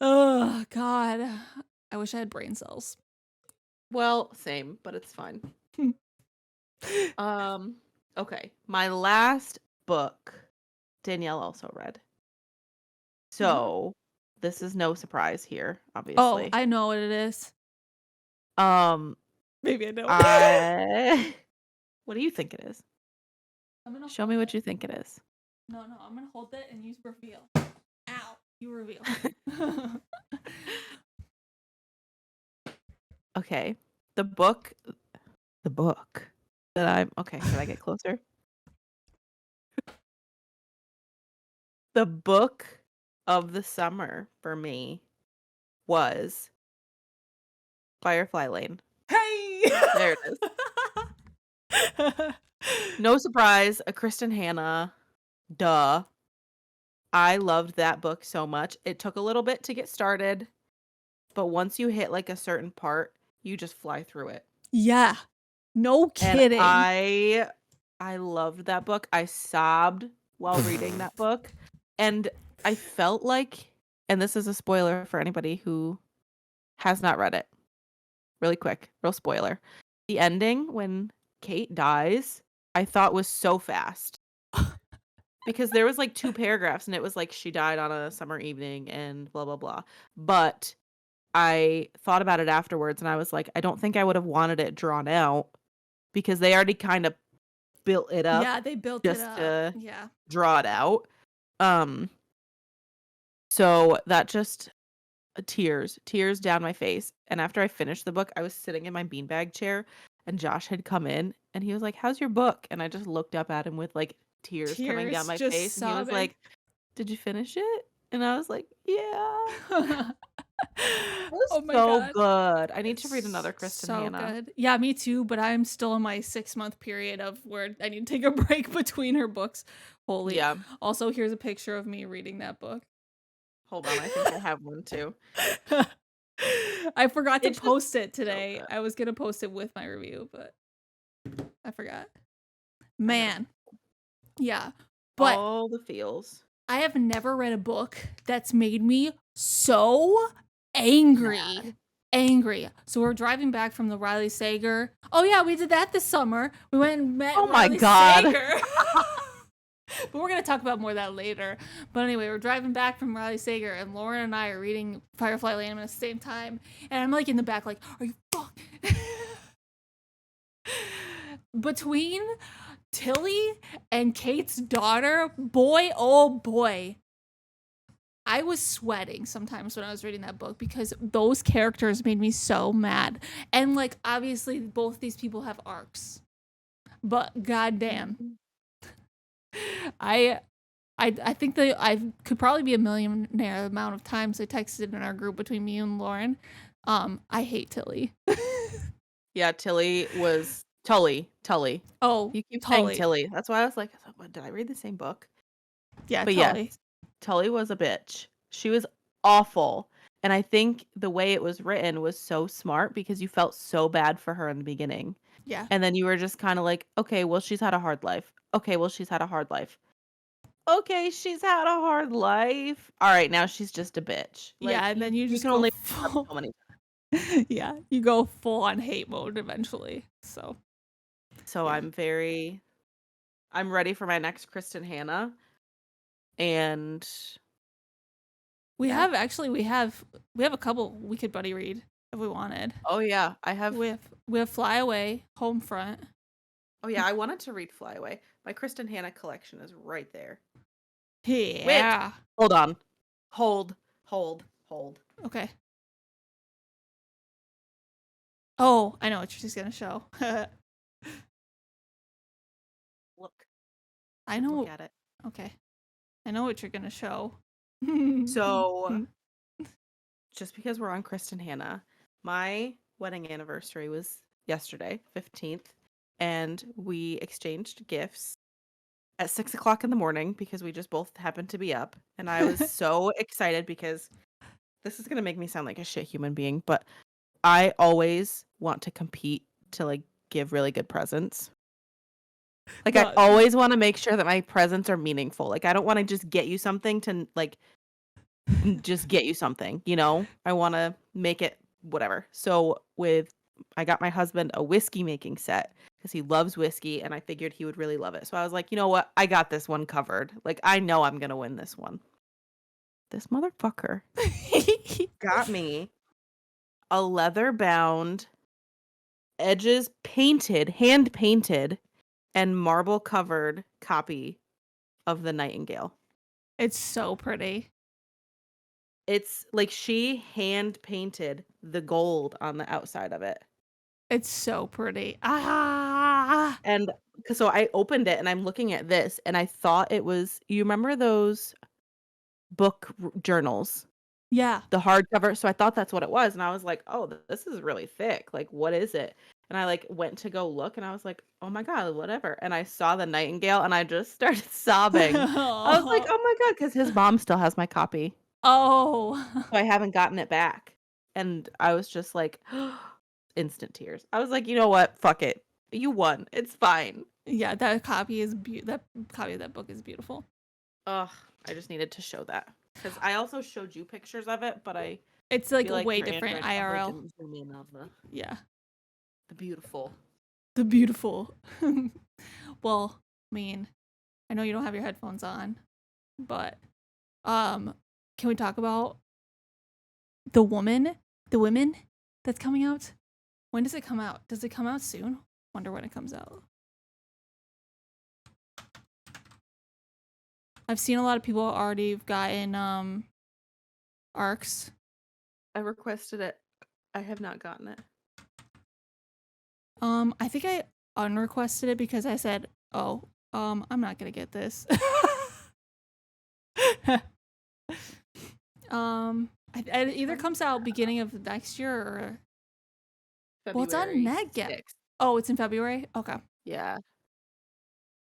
Oh God. I wish I had brain cells. Well, same, but it's fine. Um, okay. My last book, Danielle also read. So this is no surprise here, Oh, obviously. I know what it is. Um, Maybe I don't. I what do you think it is? I'm gonna Show hold me it. what you think it is. No, I'm gonna hold it and use reveal. Ow, you reveal. Okay. The book that I'm okay, can I get closer? The book of the summer for me was Firefly Lane. Hey! There it is. No surprise, a Kristen Hanna. Duh. I loved that book so much. It took a little bit to get started, but once you hit like a certain part, you just fly through it. Yeah. No And kidding. I loved that book. I sobbed while reading that book. And I felt like, and this is a spoiler for anybody who has not read it. Really quick, real spoiler. The ending when Kate dies, I thought was so fast. Because there was like 2 paragraphs and it was like she died on a summer evening and blah blah blah. But I thought about it afterwards and I was like, I don't think I would have wanted it drawn out because they already kind of built it up Yeah, they built it just up. to Yeah. draw it out. Um so that just tears down my face. And after I finished the book, I was sitting in my beanbag chair and Josh had come in and he was like, "How's your book?" And I just looked up at him with like tears coming down Tears, my just face and he was sobbing. like, "Did you finish it?" And I was like, "Yeah." It was Oh my so God. good. I need to read It's another Kristen so Hanna. good. Yeah, me too, but I'm still in my 6-month period of where I need to take a break between her books. Holy. Yeah. Also, here's a picture of me reading that book. Hold on, I think I have one too. I forgot to It's just post it so today. good. I was gonna post it with my review, but I forgot. I gotta Man. Yeah. But all the feels. I have never read a book that's made me so angry. Mad. Angry. So we're driving back from the Riley Sager. Oh yeah, we did that this summer. We went and met Oh my Riley God. Sager. But we're gonna talk about more of that later. But anyway, we're driving back from Riley Sager, and Lauren and I are reading Firefly Lane at the same time. And I'm like in the back, like, "Are you fuck?" Between Tilly and Kate's daughter, boy, oh boy. I was sweating sometimes when I was reading that book because those characters made me so mad. And like obviously both these people have arcs. But goddamn. I think that I could probably be a millionaire amount of times I texted in our group between me and Lauren. I hate Tilly. Yeah, Tilly was Tully. Oh, You keep saying Tully. Tilly. That's why I was like, what, did I read the same book? Yeah, But yes, Tully. Tully was a bitch. She was awful. And I think the way it was written was so smart because you felt so bad for her in the beginning. Yeah. And then you were just kind of like, okay, well, she's had a hard life. Okay, well, she's had a hard life. Okay, she's had a hard life. All right, now she's just a bitch. Yeah, Like and then you you just can go only up full. so many. Yeah, you go full on hate mode eventually. So So yeah. I'm ready for my next Kristen Hanna. And We yeah. have actually we have a couple we could buddy read if we wanted. Oh yeah, I have We have Fly Away, Homefront. Oh yeah, I wanted to read Fly Away. My Kristen Hanna collection is right there. Which, Yeah. hold on. Hold, hold, hold. Okay. Oh, I know what she's gonna show. Look. I Look know. at it. Okay. I know what you're gonna show. So, just because we're on Kristen Hanna, my wedding anniversary was yesterday, 15th, and we exchanged gifts at 6 o'clock in the morning because we just both happened to be up. And I was so excited because this is going to make me sound like a shit human being, but I always want to compete to like give really good presents. Like I No, always want to make sure that my presents are meaningful. Like I don't want to just get you something to like just get you something, you know? I want to make it whatever. So I got my husband a whiskey making set because he loves whiskey and I figured he would really love it. So I was like, you know what? I got this one covered. Like I know I'm going to win this one. This motherfucker got me a leather bound, edges painted, hand painted, and marble covered copy of The Nightingale. it's so pretty. It's like she hand painted the gold on the outside of it. It's so pretty. Ah. And so I opened it and I'm looking at this and I thought it was, you remember those journals, Yeah. the hardcover? So I thought that's what it was. And I was like, oh, this is really thick. Like, what is it? And I like went to go look and I was like, oh my God, whatever. And I saw The Nightingale and I just started sobbing. I was like, oh my God, because his mom still has my copy. Oh. So I haven't gotten it back. And I was just like, instant tears. I was like, you know what? Fuck it. You won. It's fine. Yeah, that copy is that copy of that book is beautiful. Ugh, I just needed to show that. Because I also showed you pictures of it, but I It's like feel like way your different Android probably IRL. didn't zoom in on Yeah. the beautiful. The beautiful. Well, I mean, I know you don't have your headphones on, but can we talk about the woman, the women that's coming out? When does it come out? Does it come out soon? Wonder when it comes out. I've seen a lot of people already have gotten arcs. I requested it. I have not gotten it. I think I unrequested it because I said, "Oh, I'm not gonna get this." It either comes out beginning of next year or well, it's on February Meg. 6th. Oh, it's in February. Okay, Yeah.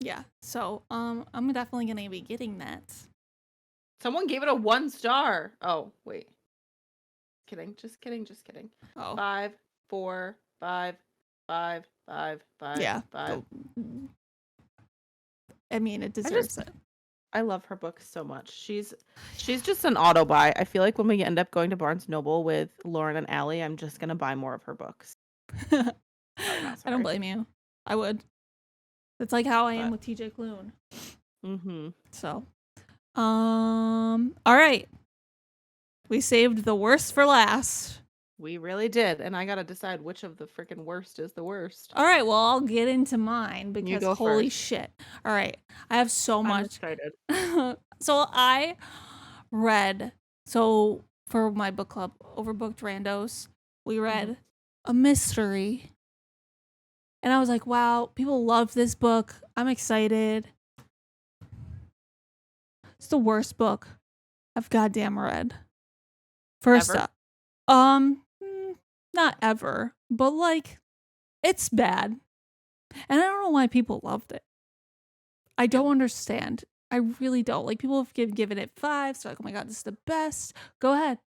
yeah. So, I'm definitely gonna be getting that. Someone gave it a 1 star. Oh, wait. Kidding. Just kidding. Just kidding. Oh, 5, 4, 5, 5, 5, 5, yeah. 5. I mean, it deserves it. I love her books so much. She's just an auto buy. I feel like when we end up going to Barnes Noble with Lauren and Allie, I'm just gonna buy more of her books. Sorry, not I don't sorry. blame you. I would. That's like how I am But- with TJ Klune. Mm-hmm. So, all right. We saved the worst for last. We really did, and I gotta decide which of the freaking worst is the worst. All right, well, I'll get into mine because go holy first. shit. All right, I have so I'm much. excited. So I read, so for my book club, Overbooked Randos, we read a mystery. And I was like, wow, people love this book. I'm excited. It's the worst book I've goddamn read. First Ever? up, not ever, but like, it's bad. And I don't know why people loved it. I don't understand. I really don't. Like, people have given it 5, so like, oh my god, this is the best. Go ahead.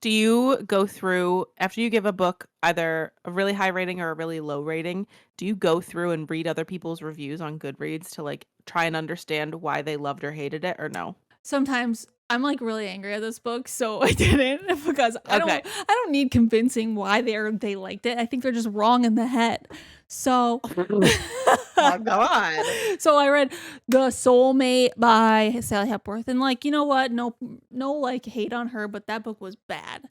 Do you go through after you give a book either a really high rating or a really low rating? Do you go through and read other people's reviews on Goodreads to like try and understand why they loved or hated it, or no? Sometimes I'm like really angry at this book, so I didn't because I Okay. don't need convincing why they liked it. I think they're just wrong in the head. So Oh God. So I read The Soulmate by Sally Hepworth, and like, you know what? No like hate on her, but that book was bad.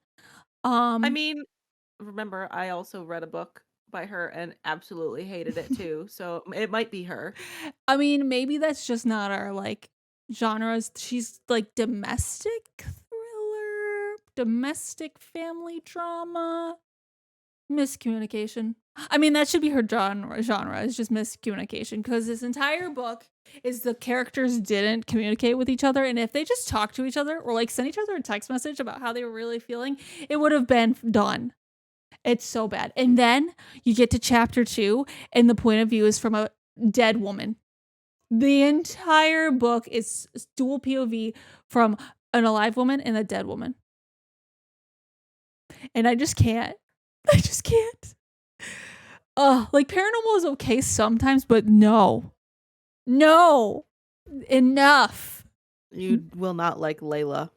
I mean, remember I also read a book by her and absolutely hated it too. So it might be her. I mean, maybe that's just not our like genres. She's like domestic thriller, domestic family drama, miscommunication. I mean, that should be her genre is just miscommunication because this entire book is the characters didn't communicate with each other, and if they just talked to each other or like sent each other a text message about how they were really feeling, it would have been done. It's so bad. And then you get to chapter 2 and the point of view is from a dead woman. The entire book is dual POV from an alive woman and a dead woman. And I just can't. I just can't. Like paranormal is okay sometimes, but no. No. Enough. You will not like Layla.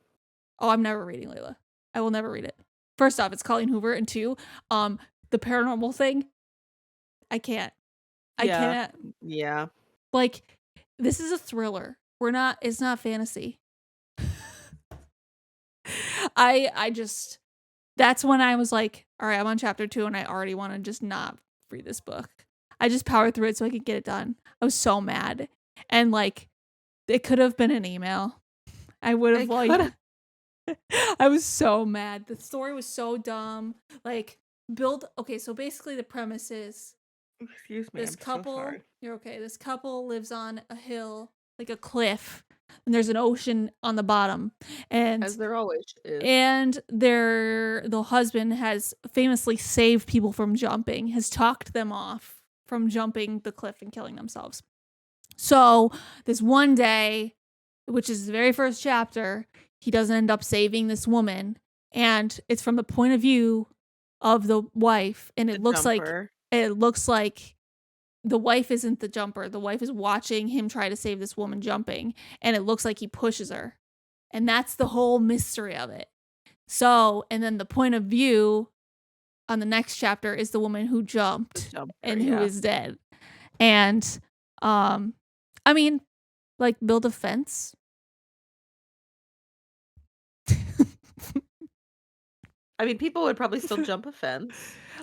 Oh, I'm never reading Layla. I will never read it. First off, it's Colleen Hoover, and two, the paranormal thing, I can't. I Yeah. can't. Yeah. Like, this is a thriller. It's not fantasy. I just, that's when I was like, all right, I'm on chapter 2 and I already want to just not read this book. I just powered through it so I could get it done. I was so mad. And like, it could have been an email. I would have like, I was so mad. The story was so dumb. Like, okay, so basically the premise is Excuse me. this I'm couple, so sorry. you're okay. This couple lives on a hill, like a cliff, and there's an ocean on the bottom. And As there always is. the husband has famously saved people from jumping, has talked them off from jumping the cliff and killing themselves. So, this one day, which is the very first chapter, he doesn't end up saving this woman, and it's from the point of view of the wife, and it looks like the wife isn't the jumper. The wife is watching him try to save this woman jumping, and it looks like he pushes her. And that's the whole mystery of it. So, and then the point of view on the next chapter is the woman who jumped and who is dead. And I mean, like build a fence. I mean, people would probably still jump a fence.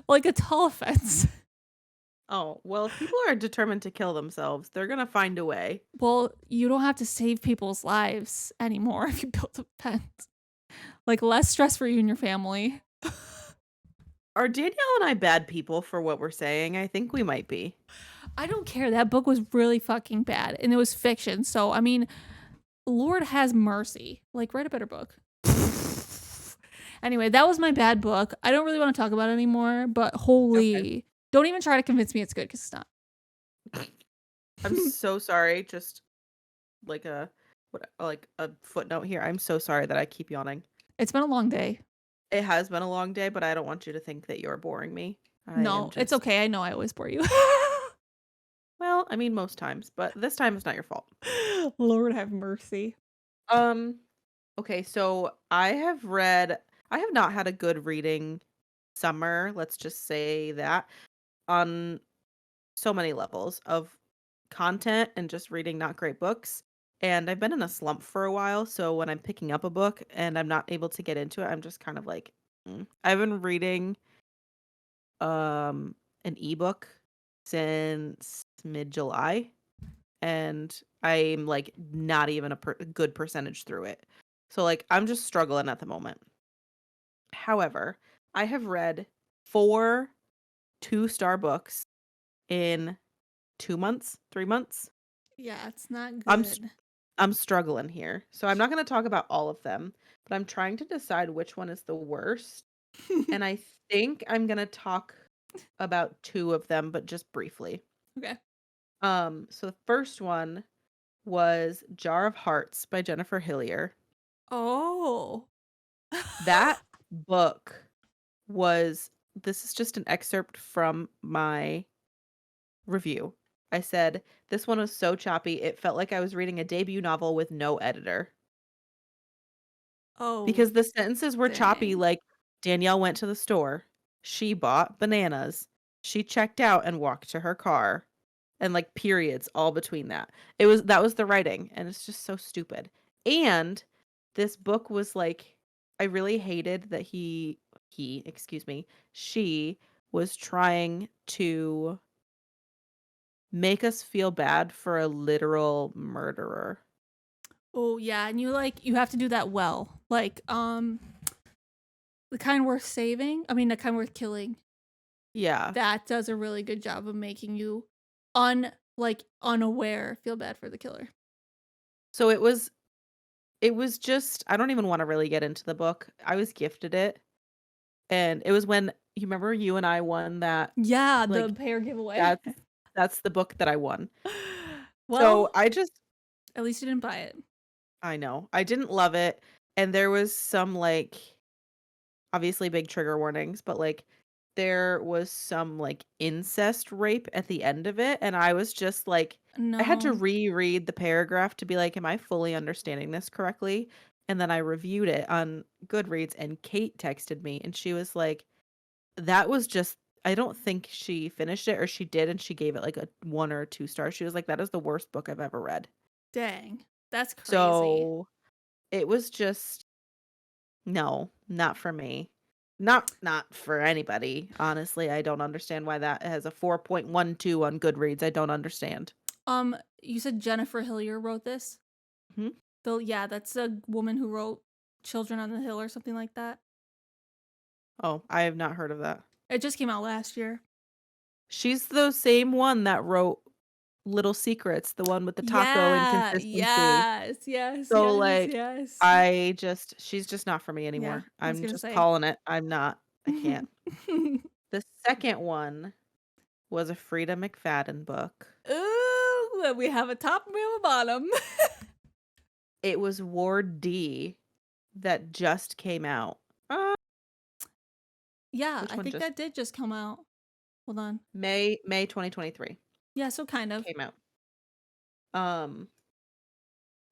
Like a tall fence. Oh, well, if people are determined to kill themselves, they're going to find a way. Well, you don't have to save people's lives anymore if you build a fence. Like less stress for you and your family. Are Danielle and I bad people for what we're saying? I think we might be. I don't care. That book was really fucking bad and it was fiction. So, I mean, Lord has mercy. Like, write a better book. Anyway, that was my bad book. I don't really want to talk about it anymore, but holy. Okay. Don't even try to convince me it's good because it's not. I'm so sorry. Just like a footnote here. I'm so sorry that I keep yawning. It's been a long day. It has been a long day, but I don't want you to think that you're boring me. No, it's okay. I know I always bore you. Well, I mean most times, but this time it's not your fault. Lord have mercy. Okay, so I have not had a good reading summer, let's just say that, on so many levels of content and just reading not great books. And I've been in a slump for a while, so when I'm picking up a book and I'm not able to get into it, I'm just kind of like, I've been reading an ebook since mid-July, and I'm like not even a good percentage through it. So like I'm just struggling at the moment. However, I have read 4 2-star books in 2 months, 3 months. Yeah, it's not good. I'm struggling here. So I'm not going to talk about all of them, but I'm trying to decide which one is the worst. And I think I'm going to talk about 2 of them, but just briefly. Okay. So the first one was Jar of Hearts by Jennifer Hillier. Oh. That book this is just an excerpt from my review. I said, this one was so choppy, it felt like I was reading a debut novel with no editor. Oh. Because the sentences were choppy, like Danielle went to the store. She bought bananas. She checked out and walked to her car. And like periods all between that. That was the writing, and it's just so stupid. And this book was like, I really hated that she was trying to make us feel bad for a literal murderer. Oh yeah, and you have to do that well. Like, the kind worth saving. I mean, the kind worth killing. Yeah. That does a really good job of making you unaware, feel bad for the killer. So it was just I don't even wanna really get into the book. I was gifted it, and it was when you remember you and I won that, Yeah, the like, pear giveaway. that's that's the book that I won. So, Well, I just at least you didn't buy it. I know. I didn't love it, and there was some, like obviously big trigger warnings, but, like, there was some, like, incest rape at the end of it, and I was just like I had to No. reread the paragraph to be like, "Am I fully understanding this correctly?" And then I reviewed it on Goodreads, and Kate texted me, and she was like, "That was just" I don't think she finished it, or she did, and she gave it, like, a 1 or a 2 stars. She was like, "That is the worst book I've ever read." Dang. That's crazy. So, it was just no, not for me. Not for anybody, honestly, I don't understand why that has a 4.12 on Goodreads, I don't understand. You said Jennifer Hillier wrote this? Mhm. Though yeah, that's a woman who wrote Children on the Hill or something like that. Oh, I have not heard of that. It just came out last year. She's the same one that wrote Little Secrets, the one with the taco Yeah, inconsistency. yes, yes, So, yes, like, yes. I just she's just not for me Yeah, anymore. I was I'm gonna just say. calling it. I'm not. I can't. The second one was a Frida McFadden book. Ooh, we have a top and we have a bottom. It was Ward D that just came out. Yeah, Which I one think just that did just come out. Hold on. May 2023 Yeah, so kind of. came out. Um,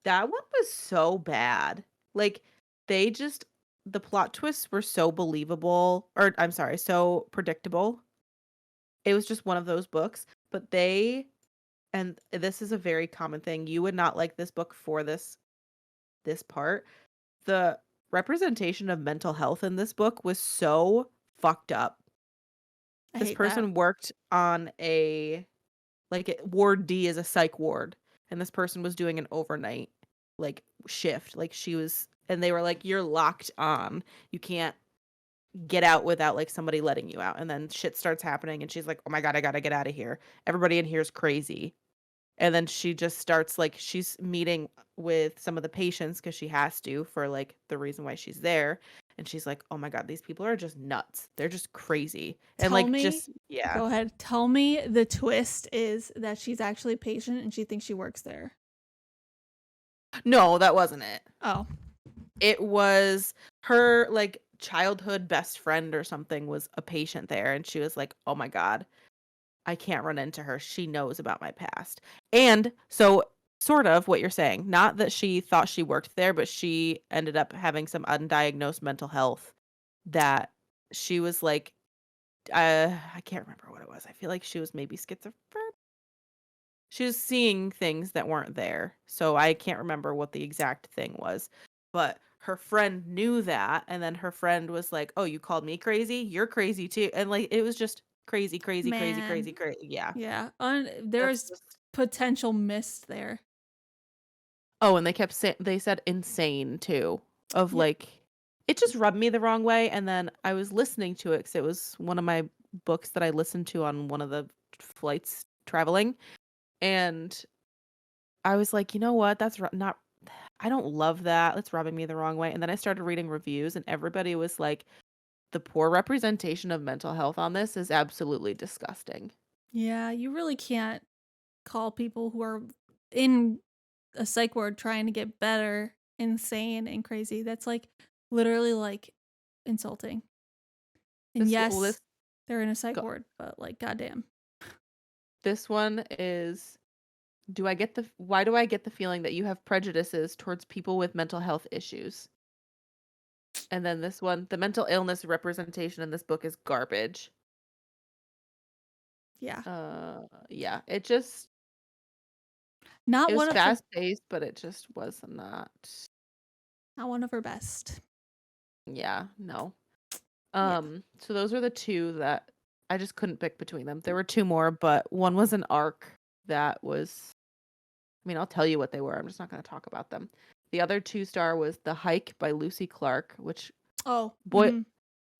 that one was so bad. Like, they just the plot twists were so believable, or I'm sorry, so predictable. It was just one of those books, but they and this is a very common thing. You would not like this book for this part. The representation of mental health in this book was so fucked up. I This hate that. person worked on a like, Ward D is a psych ward, and this person was doing an overnight, like, shift, like, she was and they were like, "You're locked on. You can't get out without, like, somebody letting you out," and then shit starts happening, and she's like, "Oh my god, I gotta get out of here. Everybody in here is crazy." And then she just starts, like she's meeting with some of the patients because she has to for, like, the reason why she's there, and she's like, "Oh my god, these people are just nuts. They're just crazy." And, Tell like, me, just yeah. go ahead. Tell me the twist is that she's actually a patient and she thinks she works there. No, that wasn't it. Oh, It was her, like, childhood best friend or something was a patient there, and she was like, "Oh my god, I can't run into her. She knows about my past." And so, sort of what you're saying, not that she thought she worked there, but she ended up having some undiagnosed mental health that she was like, I can't remember what it was. I feel like she was maybe schizophrenic. She was seeing things that weren't there, so I can't remember what the exact thing was, but her friend knew that, and then her friend was like, "Oh, you called me crazy? You're crazy too," and, like, it was just crazy, crazy, crazy, man. crazy, yeah. Yeah. That's There's just potential missed there. oh, and they kept saying they said insane too, of, Yeah. like it just rubbed me the wrong way, and then I was listening to it because it was one of my books that I listened to on one of the flights traveling, and I was like, "You know what? That's not I don't love that. That's rubbing me the wrong way." And then I started reading reviews and everybody was like, "The poor representation of mental health on this is absolutely disgusting." Yeah, you really can't call people who are in a psych ward trying to get better insane and crazy. That's like literally like insulting. And This well, yes, they're in a psych go ward, but like goddamn. this one is do I get the why do I get the feeling that you have prejudices towards people with mental health issues? And then this one, the mental illness representation in this book is garbage. Yeah. Yeah, it just Not it was one of her fast paced, but it just was not not one of her best. yeah, no. Yeah. So those are the 2 that I just couldn't pick between them. There were 2 more, but one was an arc that was I mean, I'll tell you what they were. I'm just not gonna talk about them. The other 2-star was The Hike by Lucy Clark, which Oh, boi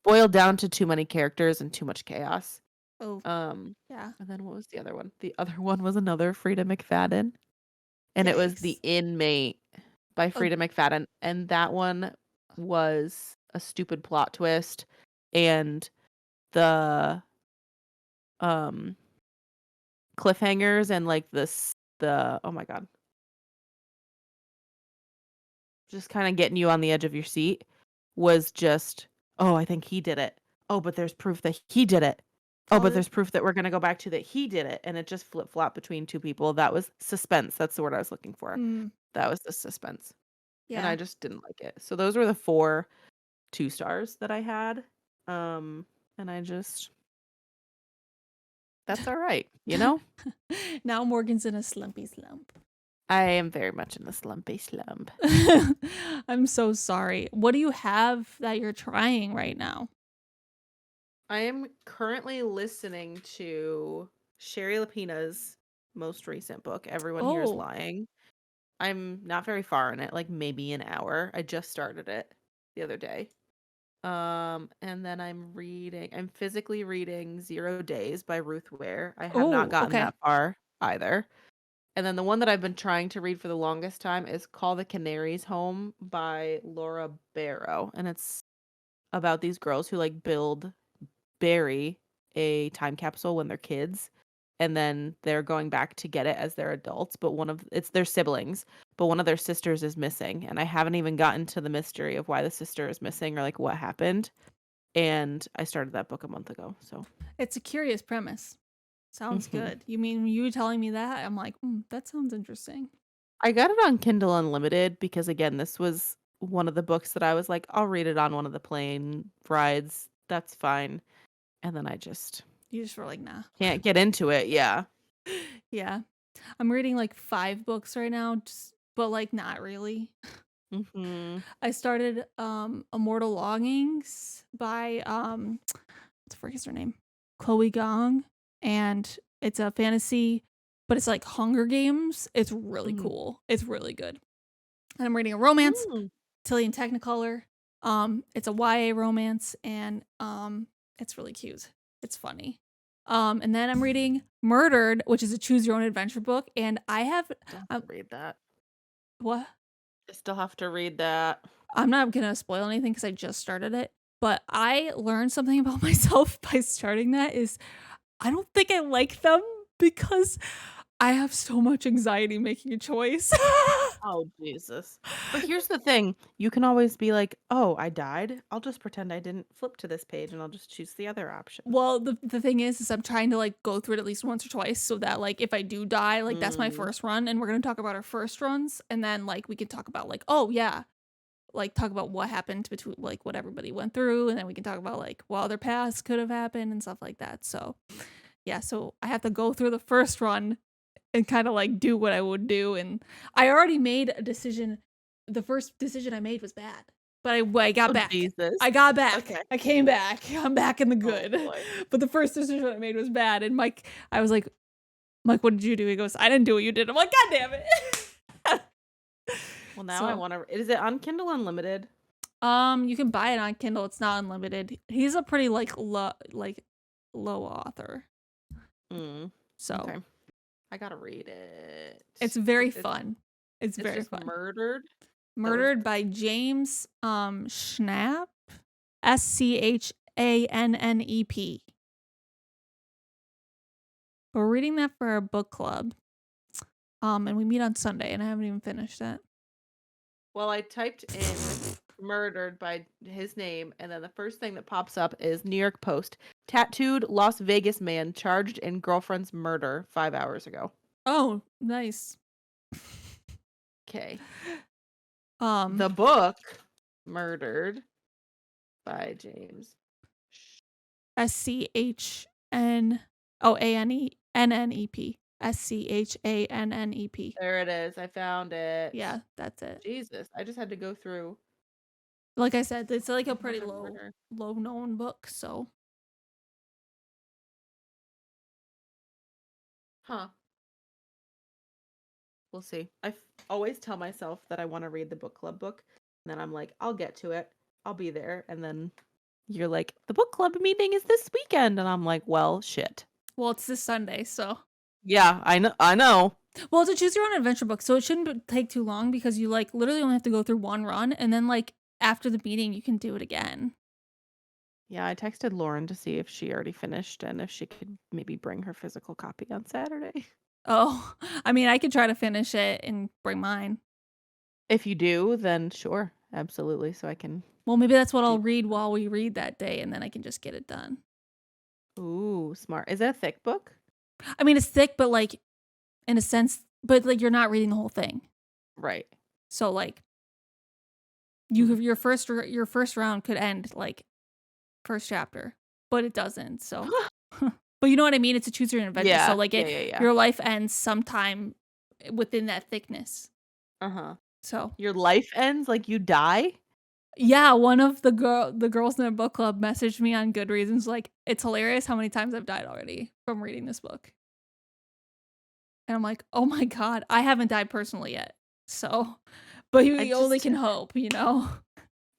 boiled down to too many characters and too much chaos. oh, Um, yeah. and then what was the other one? The other one was another Frida McFadden, and it was The Yikes. Inmate by Oh, Frida McFadden, and that one was a stupid plot twist, and the, um, cliffhangers and, like, the oh my god, just kinda getting you on the edge of your seat was just, "Oh, I think he did it. Oh, but there's proof that he did it. Oh, oh, but there's proof that we're gonna go back to that he did it," and it just flip-flopped between 2 people. That was suspense, that's the word I was looking for. mm, That was the suspense, and I yeah. just didn't like it. So those were the 4 2 stars that I had, um, and I just that's alright, you know? Now Morgan's in a slumpy slump. I am very much in the slumpy slump. I'm so sorry. What do you have that you're trying right now? I am currently listening to Sherry Lapina's most recent book, Everyone Here Is Oh, Lying. I'm not very far in it, like maybe an hour. I just started it the other day. And then I'm physically reading 0 Days by Ruth Ware. I have not oh, gotten okay. that far either. And then the one that I've been trying to read for the longest time is Call the Canaries Home by Laura Barrow. And it's about these girls who like bury a time capsule when they're kids, and then they're going back to get it as they're adults, but it's their siblings, but one of their sisters is missing, and I haven't even gotten to the mystery of why the sister is missing or, like, what happened, and I started that book a month ago, so It's a curious premise. Sounds Mhm. good. You mean you telling me that? I'm like, that sounds interesting. I got it on Kindle Unlimited because, again, this was one of the books that I was like, "I'll read it on one of the plane rides, that's fine," and then I just You just were like, nah. can't get into it, yeah. Yeah. I'm reading like 5 books right now, but like not really. Mhm. I started Immortal Longings by what the frick is her name? Chloe Gong. And it's a fantasy, but it's like Hunger Games. It's really Mhm. cool. It's really good. And I'm reading a romance, Mm. Tilly in Technicolor. It's a YA romance and it's really cute. It's funny. And then I'm reading Murdered, which is a choose your own adventure book. And I have Still have um, to read that. what? I still have to read that. I'm not gonna spoil anything because I just started it. But I learned something about myself by starting that is I don't think I like them because I have so much anxiety making a choice. Oh, Jesus. But here's the thing, you can always be like, "Oh, I died. I'll just pretend I didn't flip to this page and I'll just choose the other option." Well, the thing is I'm trying to like go through it at least once or twice so that like if I do die, like that's my Mm. first run and we're gonna talk about our first runs and then like we can talk about like, oh yeah, like talk about what happened between like what everybody went through and then we can talk about like what other paths could have happened and stuff like that. So yeah, so I have to go through the first run and kind of like do what I would do. And I already made a decision. The first decision I made was bad, but I got Oh, back. Jesus. I got back. Okay. I came back. I'm back in the Oh, good. boy. But the first decision I made was bad. And Mike, I was like, Mike, what did you do? He goes, I didn't do what you did. I'm like, God damn it. Well, now I So, wanna is it on Kindle Unlimited? you can buy it on Kindle. It's not unlimited. He's a pretty low author. Mm. So Okay. I gotta read it. it's very It's fun. It's it's very just fun. Murdered? That was Murdered by James Schnapp, Schannep. We're reading that for our book club. And we meet on Sunday, and I haven't even finished that. well, I typed in "murdered" by his name, and then the first thing that pops up is New York Post. Tattooed Las Vegas man charged in girlfriend's murder 5 hours ago. Oh, nice. Okay. Um, The book, Murdered by James. Schn oh Annennep. Schannep. There it is. I found it. Yeah, that's it. Jesus, I just had to go through Like I said, it's like a pretty another murder. low known book, so Huh. We'll see. Always tell myself that I want to read the book club book. And then I'm like, I'll get to it. I'll be there. And then you're like, the book club meeting is this weekend. And I'm like, well, shit. Well, it's this Sunday, so. Yeah, I know. Well, it's a choose your own adventure book, so it shouldn't take too long because you like literally only have to go through one run, and then like after the meeting you can do it again. Yeah, I texted Lauren to see if she already finished and if she could maybe bring her physical copy on Saturday. Oh, I mean, I could try to finish it and bring mine. If you do, then sure, absolutely. So I can. Well, maybe that's what I'll do- read while we read that day, and then I can just get it done. Ooh, smart. Is it a thick book? I mean, it's thick, but like in a sense, but like you're not reading the whole thing. Right. So like your first round could end like first chapter, but it doesn't. So, but you know what I mean? It's a choose your own adventure. Yeah. So like Yeah. your life ends sometime within that thickness. Uh-huh. So Your life ends like you die? yeah, one of the girls in the book club messaged me on Goodreads and was like, "It's hilarious how many times I've died already from reading this book." And I'm like, "Oh my god, I haven't died personally yet." So, but you only can hope, you know.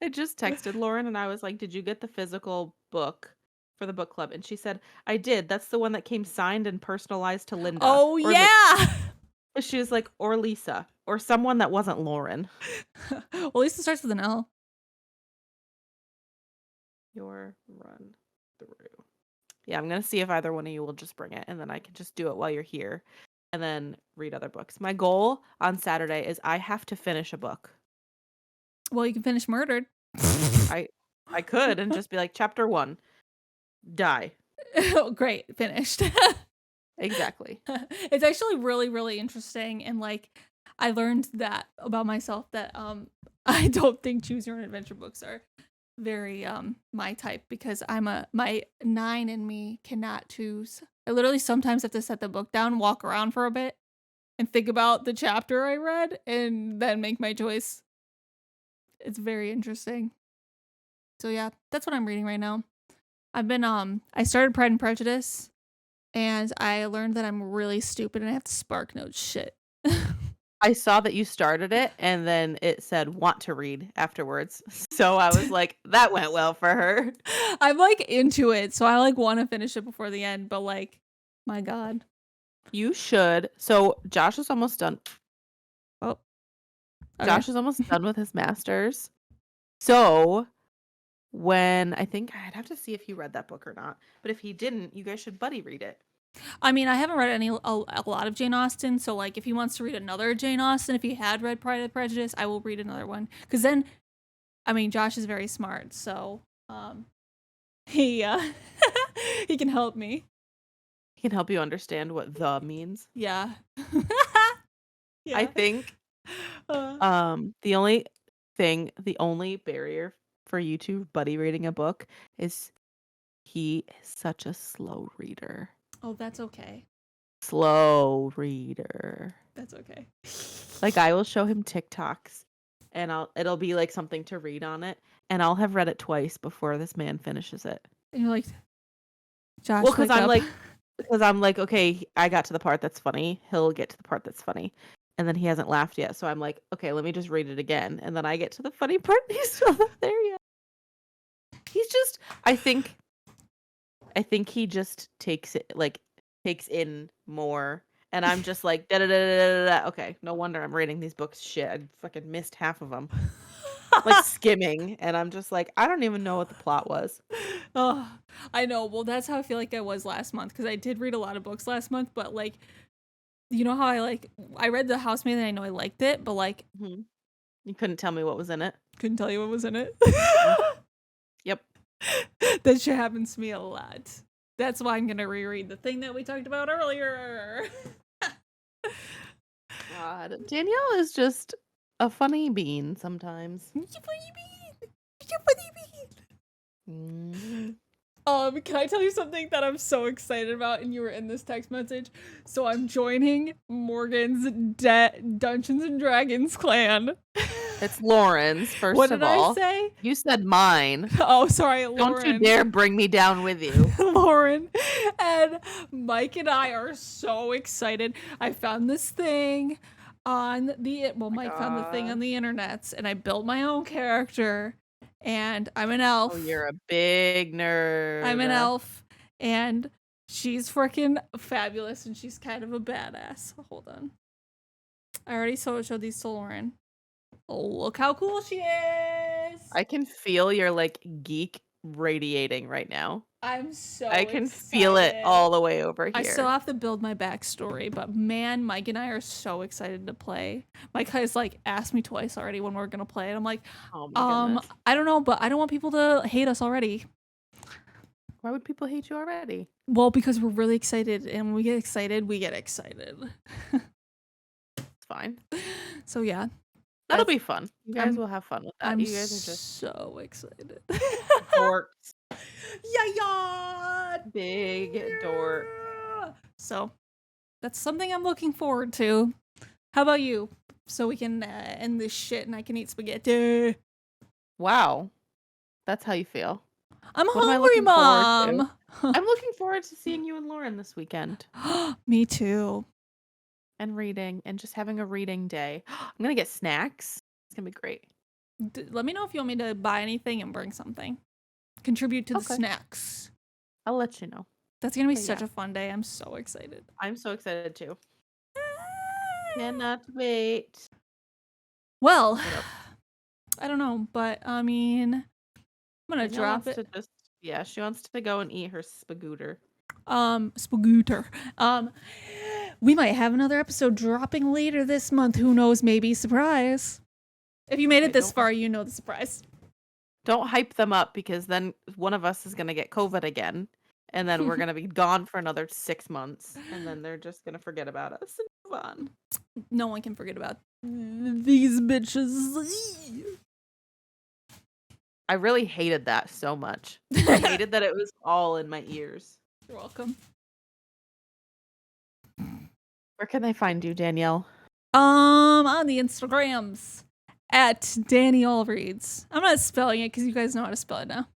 I just texted Lauren and I was like, "Did you get the physical book for the book club?" And she said, "I did. That's the one that came signed and personalized to Linda." Oh yeah. She was like, or Lisa, or someone that wasn't Lauren. Well, at least it starts with an L. Your run through. Yeah, I'm gonna see if either one of you will just bring it, and then I can just do it while you're here, and then read other books. My goal on Saturday is I have to finish a book. Well, you can finish Murdered. I could and just be like, chapter 1, die. Oh, great, finished. Exactly. It's actually really, really interesting, and like I learned that about myself that I don't think choose your own adventure books are very my type because my 9 in me cannot choose. I literally sometimes have to set the book down, walk around for a bit, and think about the chapter I read, and then make my choice. It's very interesting. So yeah, that's what I'm reading right now. I've been I started Pride and Prejudice, and I learned that I'm really stupid and I have to spark note shit. I saw that you started it and then it said want to read afterwards. So I was like, that went well for her. I'm like into it, so I like want to finish it before the end, but like, my god. You should. So Josh is almost done. Oh. Okay. Josh is almost done with his master's. So when I think I'd have to see if he read that book or not. But if he didn't, you guys should buddy read it. I mean, I haven't read a lot of Jane Austen, so like if he wants to read another Jane Austen, if he had read Pride and Prejudice, I will read another one. Cause then I mean Josh is very smart, so he he can help me. He can help you understand what the means. Yeah. Yeah. I think the only barrier for you two buddy reading a book is he is such a slow reader. Oh, that's okay. Slow reader. That's okay. Like I will show him TikToks and it'll be like something to read on it and I'll have read it twice before this man finishes it. And you're like, Josh, well, because I'm like, okay, I got to the part that's funny. He'll get to the part that's funny. And then he hasn't laughed yet. So I'm like, okay, let me just read it again. And then I get to the funny part and he's still not there yet. He's just, I think he just takes in more. And I'm just like, da da da da da. Okay, no wonder I'm reading these books. Shit, I fucking missed half of them. Like skimming. And I'm just like, I don't even know what the plot was. Oh, I know. Well, that's how I feel like I was last month because I did read a lot of books last month, but like, you know how I read The Housemaid and I know I liked it, but like, you couldn't tell me what was in it. Couldn't tell you what was in it. Yep. That shit happens to me a lot. That's why I'm gonna reread the thing that we talked about earlier. God, Danielle is just a funny bean sometimes. You funny bean. You funny bean. Can I tell you something that I'm so excited about? And you were in this text message. So I'm joining Morgan's Dungeons and Dragons clan. It's Lauren's, first what of did all. I say? You said mine. Oh, sorry, Lauren. Don't you dare bring me down with you. Lauren, and Mike and I are so excited. I found this thing on the Mike found the thing on the internets, and I built my own character, and I'm an elf. Oh, you're a big nerd. I'm an elf, and she's freaking fabulous, and she's kind of a badass. Hold on. I already showed these to Lauren. Oh, look how cool she is! I can feel your like geek radiating right now. I'm so I can excited. feel it all the way over here. I still have to build my backstory, but man, Mike and I are so excited to play. Mike has like asked me twice already when we're gonna play, and I'm like, oh my goodness. I don't know, but I don't want people to hate us already. Why would people hate you already? Well, because we're really excited, and when we get excited, we get excited. It's fine. So yeah. That'll be fun. You guys will have fun with that. I'm You guys are just so excited. dorks. Yeah. Big dork. So that's something I'm looking forward to. How about you? So we can end this shit and I can eat spaghetti. Wow. That's how you feel. I'm What am I hungry, looking forward Mom. I'm looking forward to seeing you and Lauren this weekend. Me too. And reading and just having a reading day. I'm going to get snacks. It's going to be great. Let me know if you want me to buy anything and bring something. Contribute to the snacks. I'll let you know. That's going to be such a fun day. I'm so excited. I'm so excited too. Cannot wait. Well, I don't know, but I mean, I'm going to drop it. She wants to go and eat her spagooter. Spagooter. We might have another episode dropping later this month. Who knows? Maybe surprise. If you made it this far, you know the surprise. Don't hype them up because then one of us is going to get COVID again. And then we're going to be gone for another 6 months. And then they're just going to forget about us and move on. No one can forget about these bitches. I really hated that so much. I hated that it was all in my ears. You're welcome. Where can they find you, Danielle? On the Instagrams at Danny Allreads. I'm not spelling it because you guys know how to spell it now.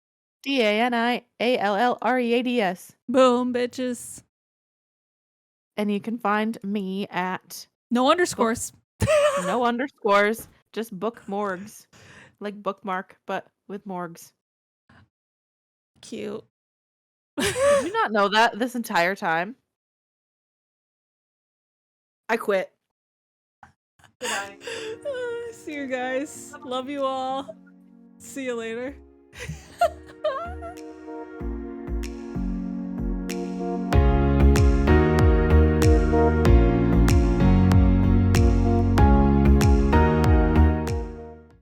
DANIALLREADS. Boom, bitches. And you can find me at no underscores. No underscores. Just book morgues. Like bookmark, but with morgues. Cute. Did you not know that this entire time? I quit. Goodbye. See you guys. Love you all. See you later.